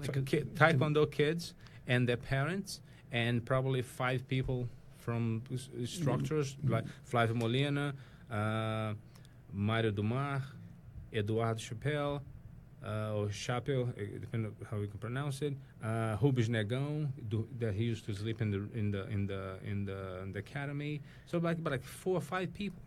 taekwondo kids and their parents and probably 5 people from structures like Flávio Molina, Mário Dumar, Eduardo Chappelle, or Chapel, depending on how you can pronounce it. Rubens Negão, that he used to sleep in the academy. So like 4 or 5 people,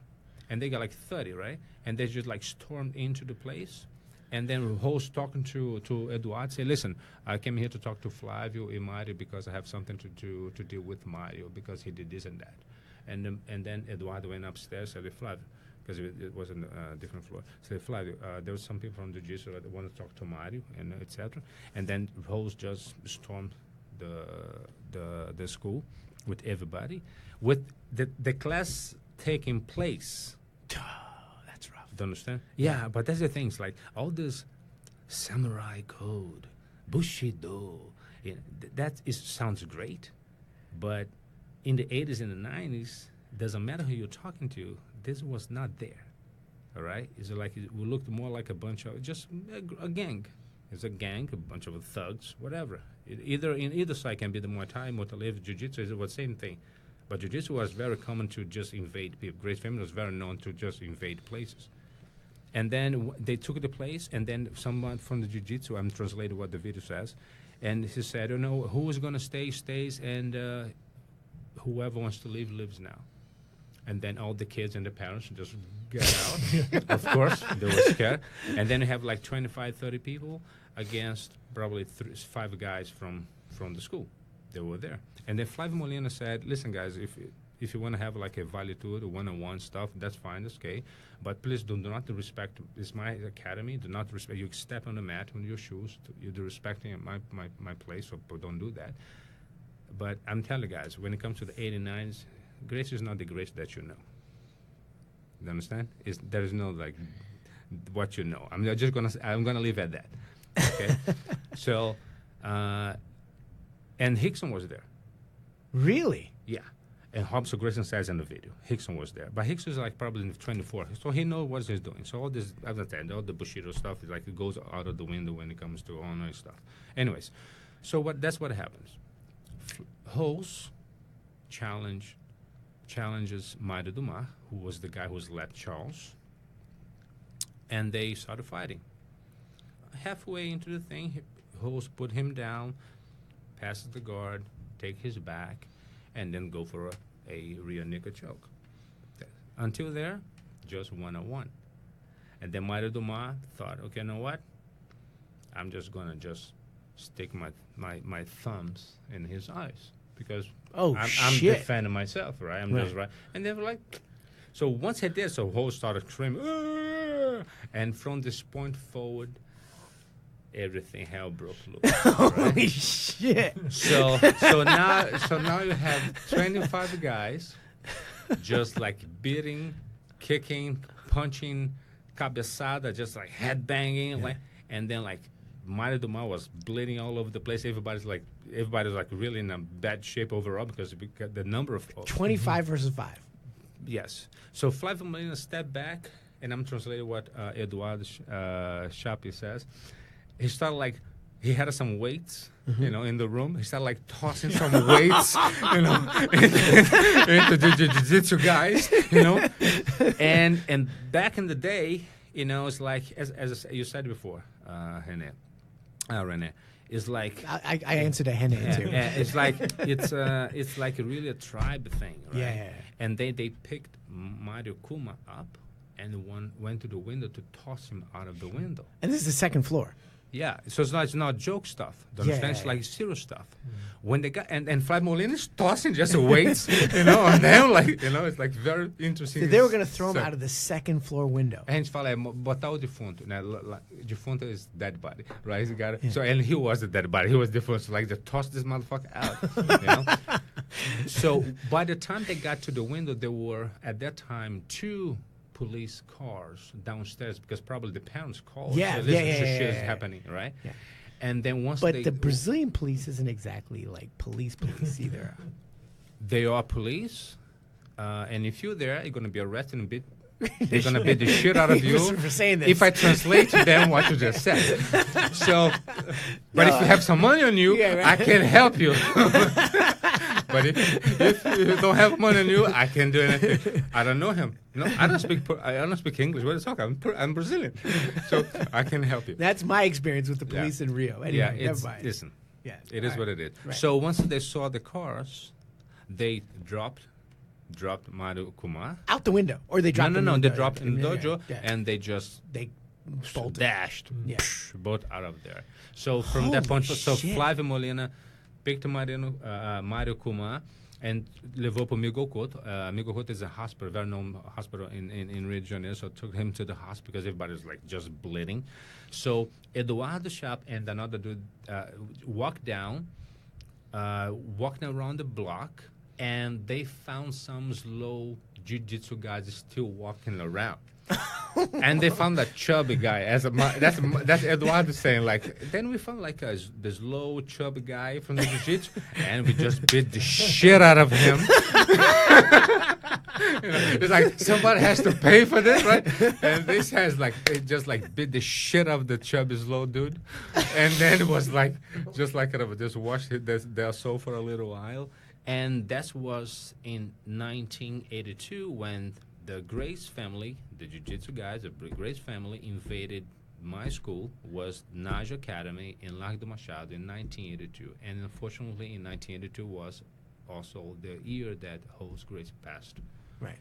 and they got like 30, right? And they just like stormed into the place, and then host talking to Eduardo, say, listen, I came here to talk to Flávio and Mario because I have something to deal with Mario because he did this and that, and then Eduardo went upstairs and said, Flávio, because it was in a different floor. So Flavio, there was some people from the jiu-jitsu that wanted to talk to Mario and etc. And then Rose just stormed the school with everybody, with the class taking place. That's rough. Do you understand? Yeah, but that's the things like all this samurai code, bushido. Sounds great, but in the 80s and the 90s, doesn't matter who you're talking to. This was not there, all right? It's like it looked more like a bunch of just a gang. It's a gang, a bunch of thugs, whatever. Either side can be the Muay Thai, Muay Thai, Jiu-Jitsu is the same thing. But Jiu-Jitsu was very common to just invade people. Grace family was very known to just invade places. And then they took the place, and then someone from the Jiu-Jitsu, I'm translating what the video says, and he said, I don't know, who is going to stay, stays, and whoever wants to leave, lives now. And then all the kids and the parents just get out. Of course, they were scared. And then you have like 25, 30 people against probably 5 guys from the school. They were there. And then Flávio Molina said, listen, guys, if you want to have like a vale tour, one-on-one stuff, that's fine, that's okay. But please do not respect, it's my academy, do not respect, you step on the mat on your shoes, you're respecting my place, so don't do that. But I'm telling you guys, when it comes to the 89s, Grace is not the Grace that you know. You understand? There is no like what you know. I'm gonna leave at that. Okay. So, and Hickson was there. Really? Yeah. And Hobson Grayson says in the video, Hickson was there. But Hickson is like probably in 24, so he knows what he's doing. So all this, as I said, all the Bushido stuff is like it goes out of the window when it comes to honor stuff. Anyways, so that's what happens. Hose challenges Maida Dumas, who was the guy who led Charles, and they started fighting. Halfway into the thing, Hose put him down, passes the guard, take his back, and then go for a rear naked choke. Until there, just one-on-one. And then Maida Dumas thought, okay, you know what? I'm just going to stick my thumbs in his eyes. Because I'm defending myself, right? I'm just right. And they were like, so once he did, so Ho started screaming, "Arr!" And from this point forward, everything hell broke loose. Holy shit! So now you have 25 guys, just like beating, kicking, punching, cabeçada, just like head banging, like, and then like Mario Dumas was bleeding all over the place. Everybody's like really in a bad shape overall because the number of 25 versus 5. Yes. So Flavio Molina stepped back, and I'm translating what Eduardo Chapi says. He started like, he had some weights, in the room. He started like tossing some weights, into the jiu-jitsu guys, And back in the day, it's like, as you said before, René, it's like I answered a Hene too. Yeah, it's like really a tribe thing, right? Yeah. And they picked Mario Kuma up and went to the window to toss him out of the window. And this is the second floor. Yeah, so it's not joke stuff. It's like serious stuff. When they got and Flavio Molina is tossing just weights, and then it's like very interesting. So they were going to throw him out of the second floor window. A gente fala botar o defunto, né? Defunto is dead body, right? So and he was a dead body. He was defunct. So like they tossed this motherfucker out, So by the time they got to the window, there were at that time 2 police cars downstairs because probably the parents called. Yeah, so this shit is happening, right? Yeah. And then But the Brazilian police isn't exactly like police either. They are police, and if you're there, you're going to be arrested and beat. They're going to beat the shit out of you for saying this. if I translate to them what you just said. So, but if you have some money on you, I can help you. But if you don't have money on you, I can't do anything. I don't know him. I don't speak English. What are you talking? I'm Brazilian, so I can help you. That's my experience with the police in Rio. Anyway, listen. Yeah, it is what it is. Right. So once they saw the cars, they dropped Mario Kumar out the window, or they dropped. No. They dropped in the dojo, and they bolted. dashed both out of there. So from that point, so Flavio Molina picked Mario Kumar and levou para o Miguel Couto. Miguel Couto is a hospital, very known hospital in Rio de Janeiro, so took him to the hospital because everybody was like just bleeding. So Eduardo Chapi and another dude walked around the block, and they found some slow jiu-jitsu guys still walking around. And they found that chubby guy. That's Eduardo saying, like, then we found like this low chubby guy from the jiu-jitsu, and we just beat the shit out of him. It's like somebody has to pay for this, right? And this has like they just like beat the shit out of the chubby slow dude, and then it was like just watched their soul for a little while, and that was in 1982 when the Grace family, the jiu-jitsu guys, the Grace family invaded my school, was Naj Academy in Largo do Machado in 1982. And unfortunately, in 1982 was also the year that host Grace passed. Right.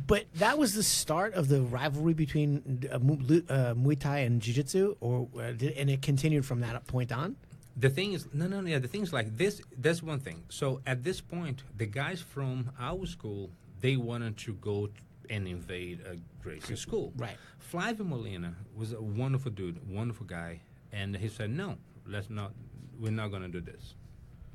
But that was the start of the rivalry between Muay Thai and Jiu-Jitsu, and it continued from that point on? The thing is, the thing is like this, that's one thing. So at this point, the guys from our school, they wanted to go and invade Grace's school. Right. Flavio Molina was a wonderful dude, wonderful guy, and he said, no, we're not going to do this.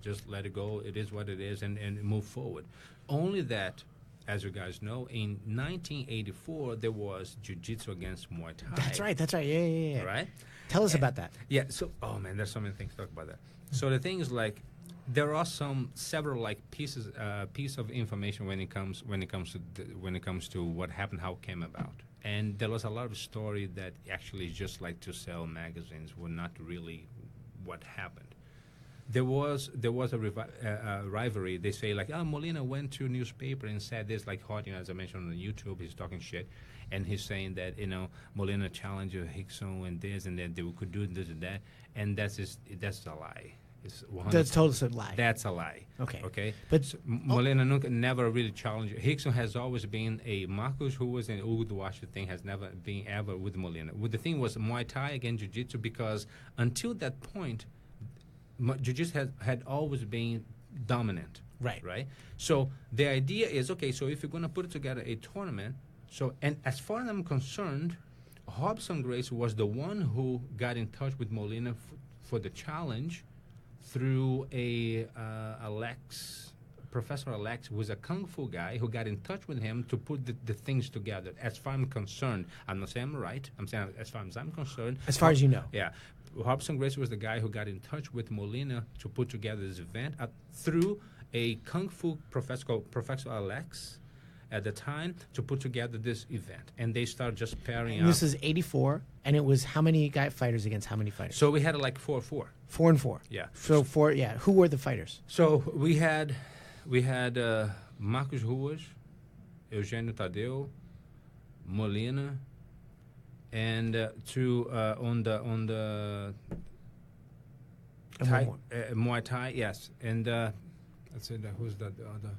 Just let it go. It is what it is, and move forward. Only that, as you guys know, in 1984, there was Jiu-Jitsu against Muay Thai. That's right. Yeah. Right? Tell us about that. Yeah, so, oh man, there's so many things to talk about that. So the thing is, like, there are several like piece of information when it comes to what happened, how it came about, and there was a lot of story that actually just like to sell magazines were not really what happened. There was a rivalry. They say like, Molina went to a newspaper and said this, like Hot, as I mentioned on YouTube, he's talking shit, and he's saying that Molina challenged Rickson and this and that they could do this and that, and that's a lie. That's totally a lie. That's a lie. Okay. But so, Molina never really challenged. Rickson has always been a Marcos, who was an Hugo Duarte thing, has never been ever with Molina. The thing was Muay Thai against Jiu-Jitsu, because until that point, Jiu-Jitsu had always been dominant. Right. So the idea is, okay, so if you're going to put together a tournament, and as far as I'm concerned, Robson Grace was the one who got in touch with Molina for the challenge through a Alex Professor Alex was a kung fu guy who got in touch with him to put the things together. As far as I'm concerned, I'm not saying I'm right. I'm saying as far as I'm concerned. As far as you know. Yeah. Robson Gracie was the guy who got in touch with Molina to put together this event through a kung fu professor called Professor Alex at the time to put together this event. And they started just pairing up. This is 84, and it was how many fighters against how many fighters? So we had like 4-4. 4 and 4. Yeah. So 4, yeah. Who were the fighters? So we had Marcos Ruas, Eugenio Tadeu, Molina, and on the Thai, Muay Thai, yes, and let's see, who's the other?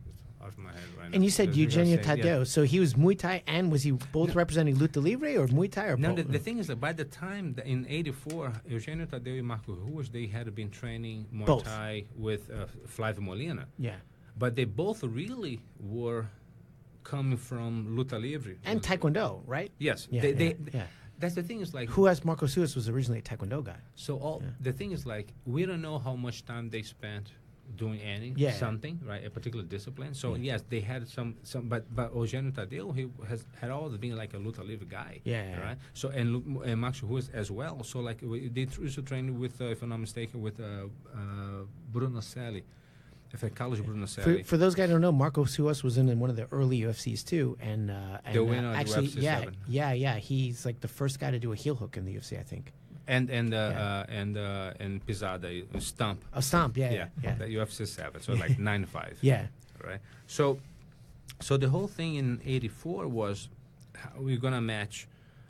It's off my head right now. And you said Eugenio Say, Tadeu, yeah. so he was Muay Thai, and was he both representing Luta Livre or Muay Thai? Or No, both? the thing is that by the time in '84, Eugenio Tadeu and Marco Ruas, they had been training Muay Both. Thai with Flavio Molina. Yeah. But they both really were coming from Luta Livre. And Taekwondo, right? Yes. Yeah, yeah. That's the thing is like... Who as Marco Suas was originally a Taekwondo guy. So the thing is like, we don't know how much time they spent doing something, right? A particular discipline. So yes, they had some but Eugenio Tadeu, he had always been like a Luta Livre guy. Yeah. Right? So, and Max Ruas as well. So like, they used to train with, if I'm not mistaken, with Bruno Selli. Carlos Bruno Selli. For those guys who don't know, Marco Suas was in one of the early UFCs too, and the winner actually, of UFC 7. yeah, he's like the first guy to do a heel hook in the UFC, I think. And Pisada, Stomp. A stomp, yeah. The UFC 7, so like 9-5. Yeah. Right. So the whole thing in '84 was we're gonna match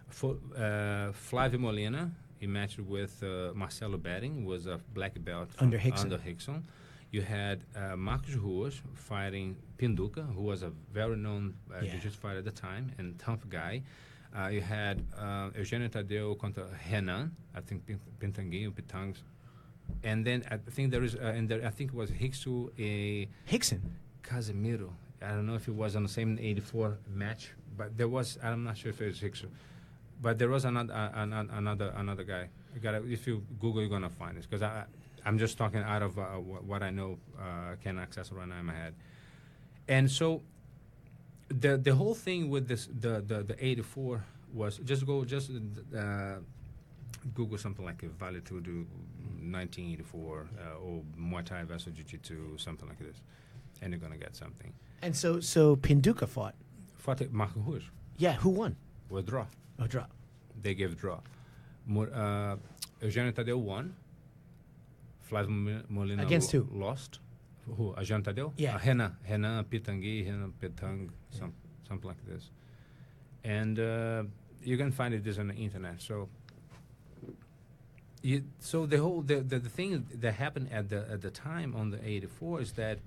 Flavio Molina. He matched with Marcelo Betting, was a black belt Under Hickson. You had Marcos Ruas fighting Pinduca, who was a very known jiu-jitsu fighter at the time and tough guy. You had Eugenio Tadeu contra Renan, I think Pintanguinho, Pitangs. And then I think there is, I think it was Hickson. Casemiro. I don't know if it was on the same '84 match, but there was. I'm not sure if it was Hickson, but there was another guy. If you Google, you're gonna find it because I'm just talking out of what I know can access right now in my head. And so the whole thing with this the '84 was Google something like a Valetudo 1984 or Muay Thai versus Jiu-Jitsu, something like this, and you're gonna get something. And so Pinduca fought Marco Ruas. Yeah, who won? With draw. A draw. They gave draw. Eugenio Tadeu won. Flavio Molina against who? Lost. Who? Eugenio Tadeu? Yeah. Renan Pitangui, Renan Pitang, something like this. And you can find this on the internet. So the thing that happened at the time on the '84 is that.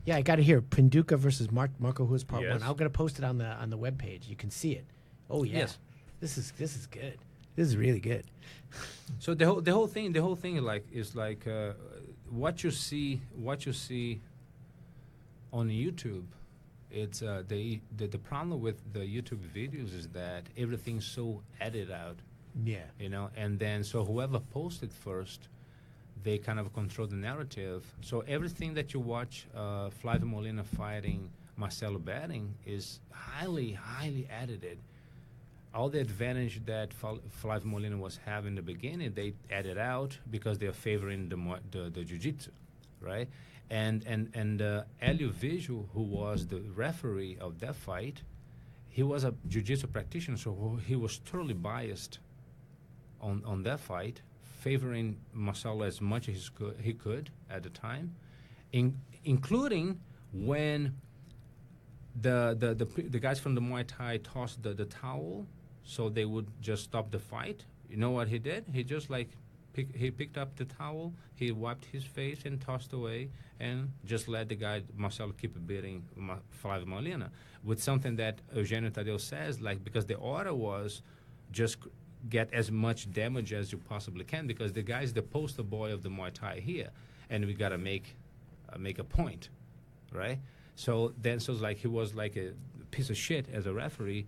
Yeah, I got it here. Pinduca versus Marco Ruas Part 1. Yes. I'm going to post it on the webpage. You can see it. Oh yeah. Yes. This is good. This is really good. So the whole thing is like what you see on YouTube. It's the problem with the YouTube videos is that everything's so edited out. Yeah. And then so whoever posted first, they kind of control the narrative. So everything that you watch Flavio Molina fighting Marcelo Betting is highly edited. All the advantage that Flavio Molina was having in the beginning, they added out because they're favoring the jiu-jitsu, right? And Hélio Vigil, who was the referee of that fight, he was a jiu-jitsu practitioner, so he was totally biased on that fight, favoring Marcelo as much as he could at the time, including when the guys from the Muay Thai tossed the towel so they would just stop the fight. You know what he did? He just he picked up the towel, he wiped his face and tossed away, and just let the guy Marcelo keep beating Flavio Molina with something that Eugenio Tadeu says, because the order was just get as much damage as you possibly can because the guy's the poster boy of the Muay Thai here, and we gotta make a point, right? So then, he was like a piece of shit as a referee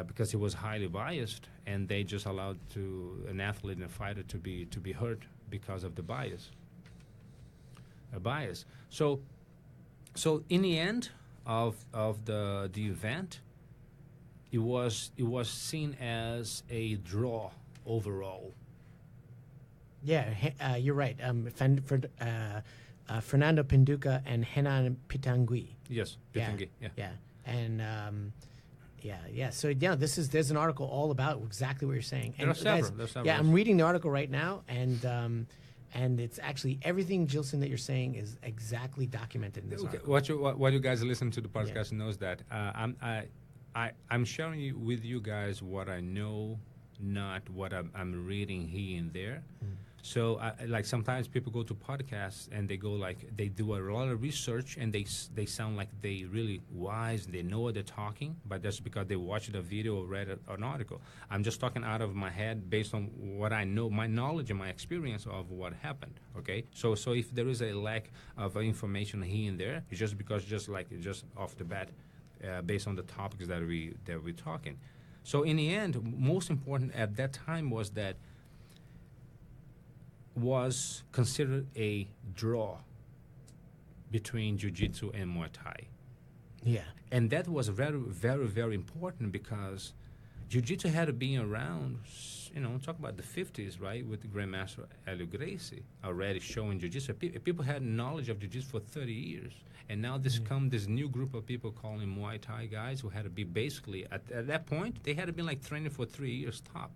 because he was highly biased, and they just allowed an athlete and a fighter to be hurt because of the bias. So in the end of the event, it was seen as a draw overall. Yeah, you're right. Fernando Pinduka and Henan Pitangui. Yes, Pitangui. Yeah. And So there's an article all about exactly what you're saying. There are several. Yeah, I'm reading the article right now, and it's actually everything, Gilson, that you're saying is exactly documented in this article. What you guys listen to the podcast knows that I'm sharing with you guys what I know, not what I'm reading here and there. So, like sometimes people go to podcasts and they do a lot of research and they sound like they really wise, they know what they're talking, but that's because they watched a video or read an article. I'm just talking out of my head based on what I know, my knowledge and my experience of what happened. Okay, so if there is a lack of information here and there, it's just because just off the bat, based on the topics that we're talking. So in the end, most important at that time was considered a draw between Jiu-Jitsu and Muay Thai. Yeah. And that was very, very, very important because Jiu-Jitsu had been around, talk about the 50s, right, with the Grandmaster Helio Gracie already showing Jiu-Jitsu. People had knowledge of Jiu-Jitsu for 30 years. And now this new group of people calling Muay Thai guys who had to be basically, at that point, they had been like training for 3 years top.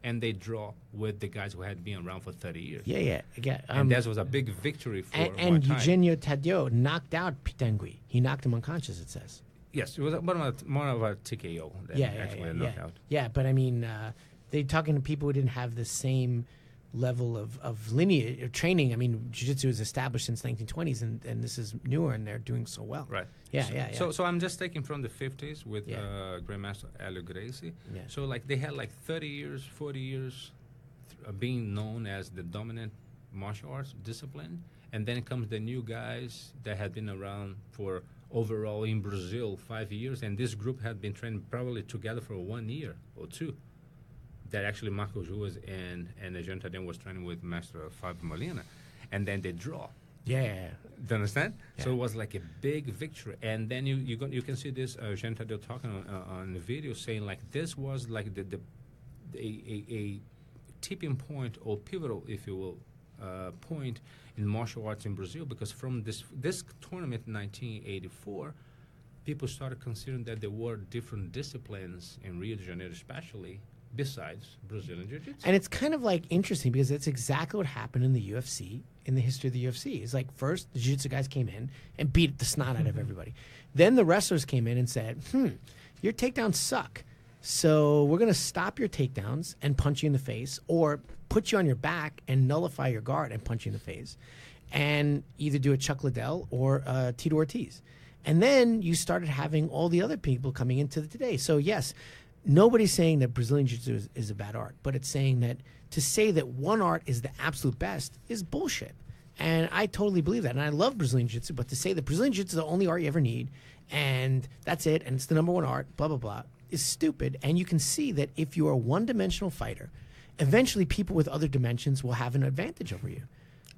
And they draw with the guys who had been around for 30 years. Yeah. And that was a big victory for and Muay Thai. Eugenio Taddeo knocked out Pitangui. He knocked him unconscious, it says. Yes, it was more of a TKO than actually a knockout. Yeah, but I mean, they're talking to people who didn't have the same level of lineage of training. I mean, jiu-jitsu was established since 1920s, and this is newer, and they're doing so well. Right. Yeah. So I'm just taking from the 50s with Grandmaster Helio Gracie. Yeah. So like they had like 30 years, 40 years being known as the dominant martial arts discipline, and then comes the new guys that had been around for overall in Brazil 5 years, and this group had been training probably together for 1 year or two. That actually Marcos Ruas and Eugenio Taddeo was training with Master Fábio Molina, and then they draw. Yeah. Do you understand? Yeah. So it was like a big victory, and then you can see this Eugenio Taddeo talking on the video saying like this was like a tipping point or pivotal, if you will, point in martial arts in Brazil, because from this tournament in 1984, people started considering that there were different disciplines in Rio de Janeiro, especially besides Brazilian Jiu-Jitsu. And it's kind of like interesting because it's exactly what happened in the UFC, in the history of the UFC. It's like first the Jiu-Jitsu guys came in and beat the snot out of everybody. Then the wrestlers came in and said, your takedowns suck. So we're going to stop your takedowns and punch you in the face, or put you on your back and nullify your guard and punch you in the face, and either do a Chuck Liddell or Tito Ortiz. And then you started having all the other people coming into today. So yes, nobody's saying that Brazilian Jiu-Jitsu is a bad art, but it's saying that to say that one art is the absolute best is bullshit. And I totally believe that. And I love Brazilian Jiu-Jitsu, but to say that Brazilian Jiu-Jitsu is the only art you ever need, and that's it, and it's the number one art, blah, blah, blah, is stupid. And you can see that if you are a one-dimensional fighter, eventually people with other dimensions will have an advantage over you.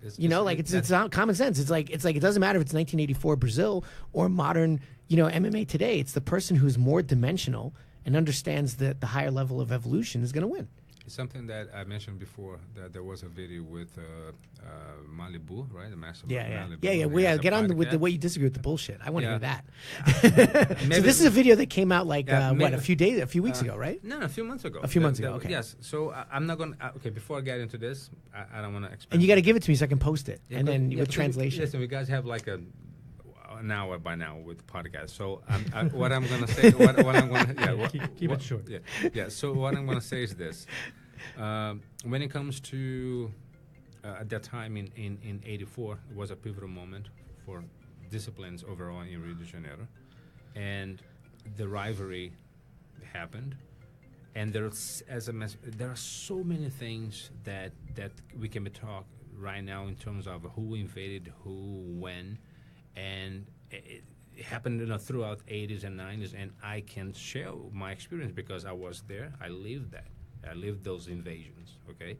It's not common sense. It's like it doesn't matter if it's 1984 Brazil or modern, MMA today. It's the person who's more dimensional and understands that the higher level of evolution is going to win. It's something that I mentioned before, that there was a video with Malibu, right? The master of Malibu. Yeah. Get on with the way you disagree with the bullshit. I want to hear that. So this is a video that came out a few weeks ago, right? No, a few months ago. A few months ago, okay. Yes. So I'm not going to, okay, before I get into this, I don't want to explain. And you got to give it to me so I can post it. And then with translation. Listen, we guys have like an hour by now with the podcast. So what I'm going to say, what I'm going to, keep it short. Yeah. So what I'm going to say is this: when it comes to at that time in '84, it was a pivotal moment for disciplines overall in Rio de Janeiro, and the rivalry happened. And there are so many things that we can be talk right now in terms of who invaded who, when. And it happened throughout 80s and 90s, and I can share my experience because I was there. I lived that. I lived those invasions, okay?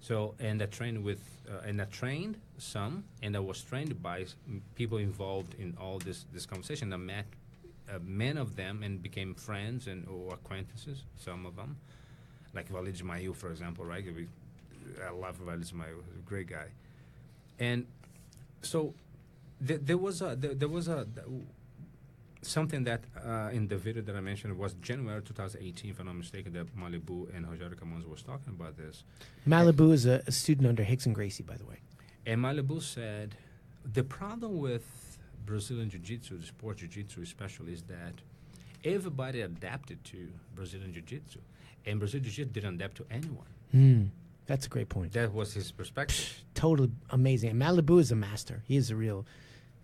So, and I trained some, and I was trained by people involved in all this conversation. I met many of them and became friends or acquaintances, some of them. Like Walid Ismail, for example, right? I love Walid Ismail, he's a great guy. And so there was something that in the video that I mentioned was January 2018, if I'm not mistaken, that Malibu and Rogério Camões was talking about this. Malibu is a student under Rickson Gracie, by the way. And Malibu said, the problem with Brazilian Jiu-Jitsu, the sport Jiu-Jitsu especially, is that everybody adapted to Brazilian Jiu-Jitsu. And Brazilian Jiu-Jitsu didn't adapt to anyone. That's a great point. That was his perspective. Totally amazing. And Malibu is a master. He is a real...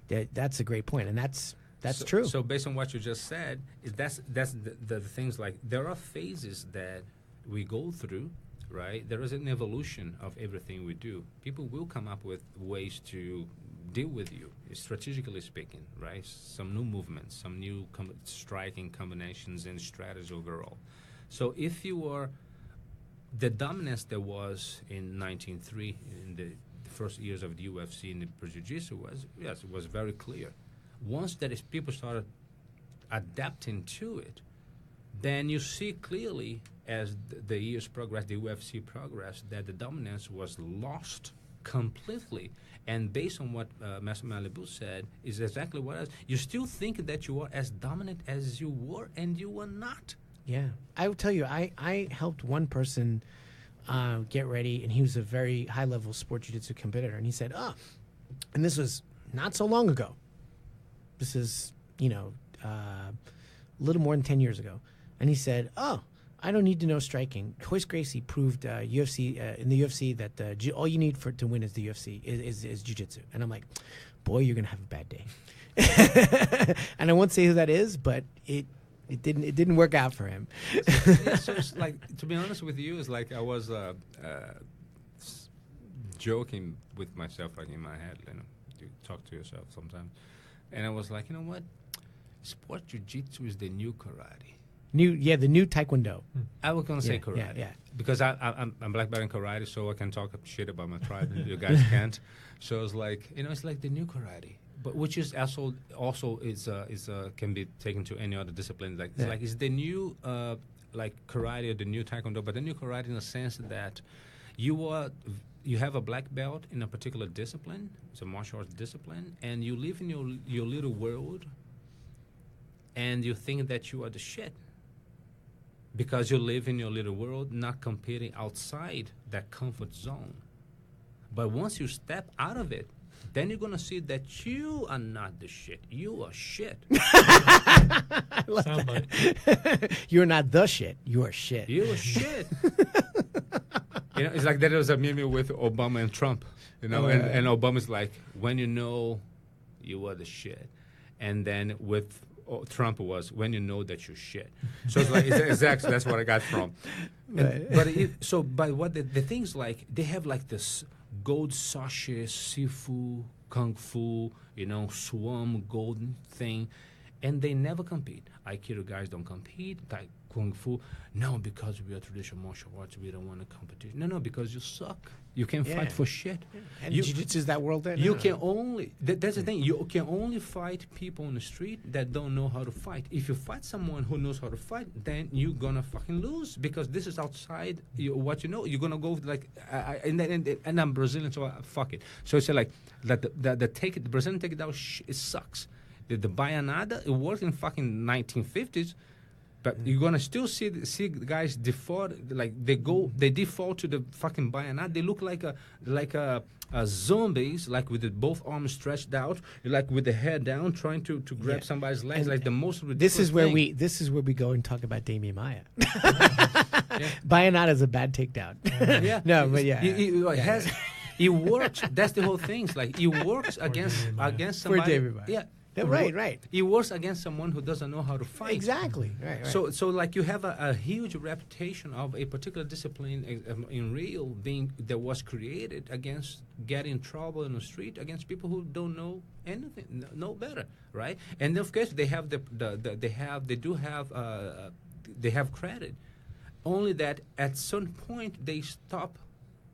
That's a great point, and that's true. So based on what you just said, that's the things like there are phases that we go through, right? There is an evolution of everything we do. People will come up with ways to deal with you, strategically speaking, right? Some new movements, some new striking combinations and strategy overall. So if you are the dominance there was in 1903 in the first years of the UFC in the Jiu-Jitsu was very clear. Once that is people started adapting to it, then you see clearly as the years progress, the UFC progressed, that the dominance was lost completely. And based on what Master Malibu said, is exactly what else. You still think that you are as dominant as you were, and you were not. Yeah. I will tell you, I helped one person get ready, and he was a very high-level sport jiu-jitsu competitor, and he said, and this was not so long ago. This is, a little more than 10 years ago. And he said, I don't need to know striking. Royce Gracie proved UFC in the UFC that all you need to win is the UFC is jiu-jitsu. And I'm like, boy, you're gonna have a bad day. And I won't say who that is, but it didn't work out for him. So it's like, to be honest with you, it's like I was joking with myself, like in my head. You talk to yourself sometimes, and I was like, you know what? Sport jiu-jitsu is the new karate. The new taekwondo. I was gonna say karate, yeah. because I'm black belt in karate, so I can talk shit about my tribe. You guys can't. So it's like it's like the new karate, but which is also can be taken to any other discipline. Like it's the new like karate or the new taekwondo, but the new karate in the sense that you have a black belt in a particular discipline. It's a martial arts discipline, and you live in your little world, and you think that you are the shit. Because you live in your little world, not competing outside that comfort zone. But once you step out of it, then you're going to see that you are not the shit. You are shit. I love that. You're not the shit. You are shit. You are shit. It's like there was a meme with Obama and Trump. And Obama's like, when you know you are the shit. And then with Trump was when you know that you're shit. So it's like exactly that's what I got from. Right. But what the things like they have like this gold sachet, sifu, kung fu, swam golden thing, and they never compete. Aikido guys don't compete. Kung fu, no, because we are traditional martial arts, we don't want a competition. No, because you suck. You can fight for shit. Yeah. And jiu-jitsu is that world then? You can only, that's the thing, you can only fight people on the street that don't know how to fight. If you fight someone who knows how to fight, then you're gonna fucking lose, because this is outside what you know. You're gonna go like, and I'm Brazilian, so fuck it. So it's like, the Brazilian takedown, it sucks. The Baianada, it worked in fucking 1950s. But you're gonna still see guys default, like they default to the fucking bayonet. They look like a zombies, like with both arms stretched out, like with the head down, trying to grab somebody's legs, like the most ridiculous This is where thing. this is where we go and talk about Damian Maya. Bayonet is a bad takedown. It works. That's the whole thing. It's like it works against somebody. For Damian Maya. Yeah. Right. It works against someone who doesn't know how to fight. Exactly. Right. So like you have a huge reputation of a particular discipline in Rio being that was created against getting in trouble in the street against people who don't know anything, no better, right? And of course they have they have credit. Only that at some point they stop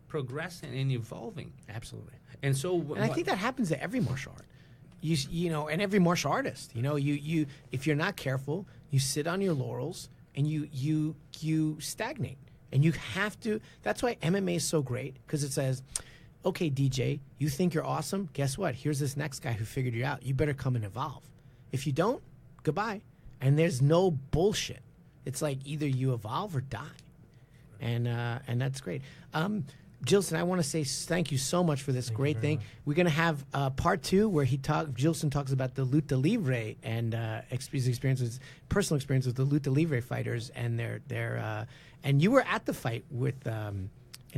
progressing and evolving. Absolutely. And so, And I think that happens to every martial art. You know, and every martial artist. You know, you if you're not careful, you sit on your laurels and you stagnate. And you have to. That's why MMA is so great, because it says, okay, DJ, you think you're awesome? Guess what? Here's this next guy who figured you out. You better come and evolve. If you don't, goodbye. And there's no bullshit. It's like either you evolve or die. And that's great. Gilson, I want to say thank you so much for this great thing. Much. We're going to have part 2 where Gilson talks about the luta libre and his experiences, personal experience with the luta libre fighters and their and you were at the fight with in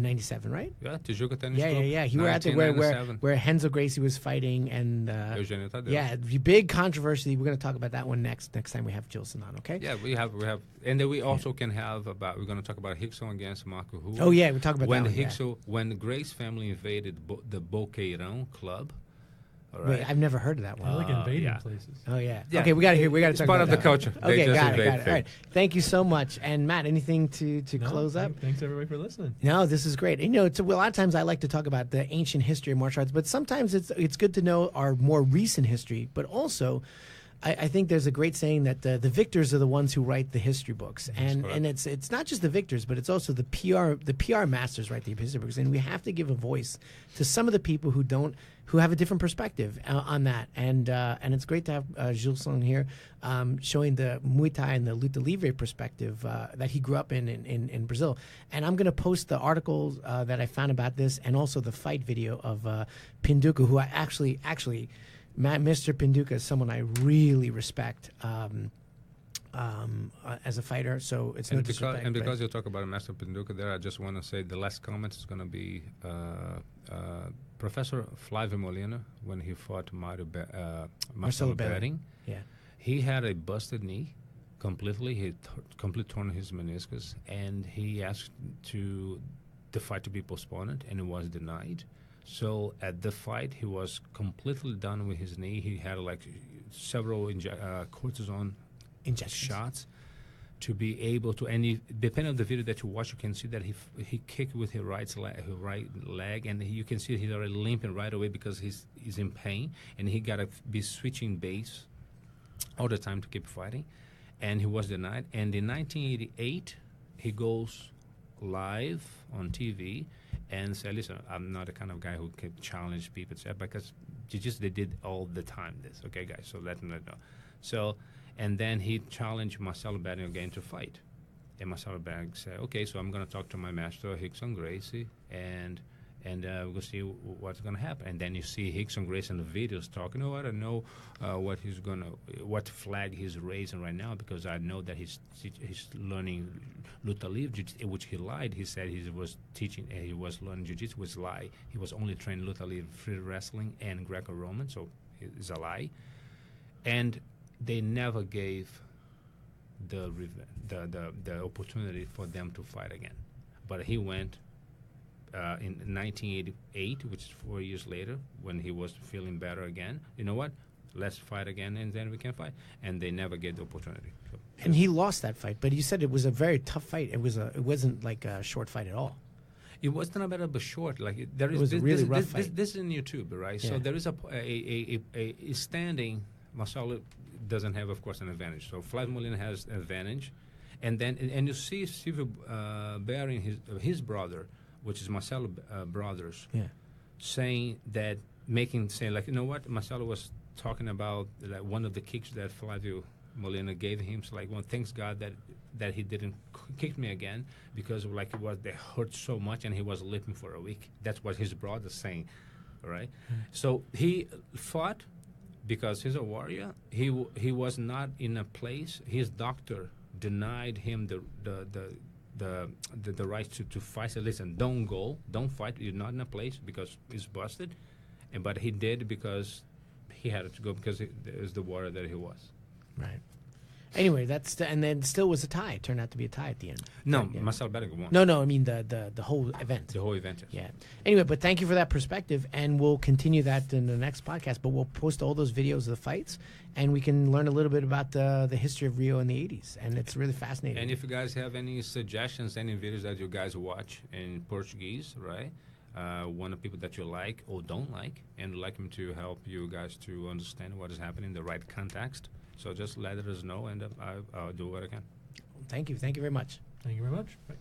'97, right? Yeah, Tijuca Tennis Yeah, Club. yeah. You were at the where Renzo Gracie was fighting and Eugenio Tadeo. yeah, the big controversy. We're going to talk about that one next time we have Gilson on. Okay? Yeah, we have, and then we also can have we're going to talk about Rickson against Marco Ruas. Oh yeah, we talk about when that one. Rickson, when Grace family invaded the Boqueirão club. All right. Wait, I've never heard of that one. I like invading yeah. places. Oh yeah. Yeah. Okay, we got to hear. We got to It's talk part about of the that. culture. They Okay, just got it. invade All right. things. Thank you so much. And Matt, anything to No, close up? Thanks everybody for listening. No, this is great. And, you know, a lot of times I like to talk about the ancient history of martial arts, but sometimes it's good to know our more recent history. But also, I think there's a great saying that the victors are the ones who write the history books, and it's not just the victors, but it's also the PR masters write the history books, and we have to give a voice to some of the people who have a different perspective on that, and it's great to have Gilson here showing the Muay Thai and the Luta Livre perspective that he grew up in Brazil. And I'm going to post the articles that I found about this, and also the fight video of Pinduka, who I actually Mr. Pinduka is someone I really respect as a fighter. So it's no disrespect. And because you talk about Master Pinduka there, I just want to say the last comment is going to be Professor Flávio Molina when he fought Marcelo Bering. Yeah. He had a busted knee completely. He completely torn his meniscus, and he asked the fight to be postponed, and it was denied. So at the fight, he was completely done with his knee. He had like several cortisone Injections. shots to be able to. And depending on the video that you watch, you can see that he kicked with his right leg, and you can see he's already limping right away because he's in pain, and he got to be switching base all the time to keep fighting, and he was denied. And in 1988, he goes live on TV and say, listen, I'm not the kind of guy who can challenge people, because they did all the time this. Okay, guys, so let them know. So, and then he challenged Marcelo Bering again to fight. And Marcelo Bering said, okay, so I'm going to talk to my master, Rickson Gracie, and we're going to see what's going to happen. And then you see Rickson Gracie in the videos talking, I don't know what flag he's raising right now, because I know that he's learning luta livre, which he lied. He said he was teaching, he was learning jiu-jitsu, was lie. He was only trained luta livre, free wrestling, and Greco-Roman, so it's a lie. And they never gave the opportunity for them to fight again. But he went in 1988, which is 4 years later, when he was feeling better again. You know what? Let's fight again, and then we can fight. And they never get the opportunity. So, And he lost that fight, but you said it was a very tough fight. It wasn't like a short fight at all. it wasn't a matter of short. Like there is was a really rough fight. This is in YouTube, right? Yeah. So there is a standing. Marcelo doesn't have, of course, an advantage. So Flávio Molina has an advantage, and you see Silvio Bering, his brother, which is Marcelo brothers, saying like, you know what, Marcelo was talking about, like, one of the kicks that Flávio Molina gave him. So like, well, thanks God that he didn't kick me again, because like they hurt so much and he was limping for a week. That's what his brother's saying, all right? So he fought because he's a warrior. He was not in a place. His doctor denied him the right to fight. Said, listen, don't fight. You're not in a place because he's busted. But he did because he had to go, because it was the warrior that he was. Right. Anyway, and then still was a tie. It turned out to be a tie at the end. No, Right, yeah. Marcel Berger won. No. I mean the whole event. The whole event. Yes. Yeah. Anyway, but thank you for that perspective, and we'll continue that in the next podcast. But we'll post all those videos of the fights, and we can learn a little bit about the history of Rio in the '80s, and it's really fascinating. And if you guys have any suggestions, any videos that you guys watch in Portuguese, right? One of people that you like or don't like, and like him to help you guys to understand what is happening in the right context. So just let us know, and I'll do what I can. Thank you. Thank you very much. Thank you very much. Bye.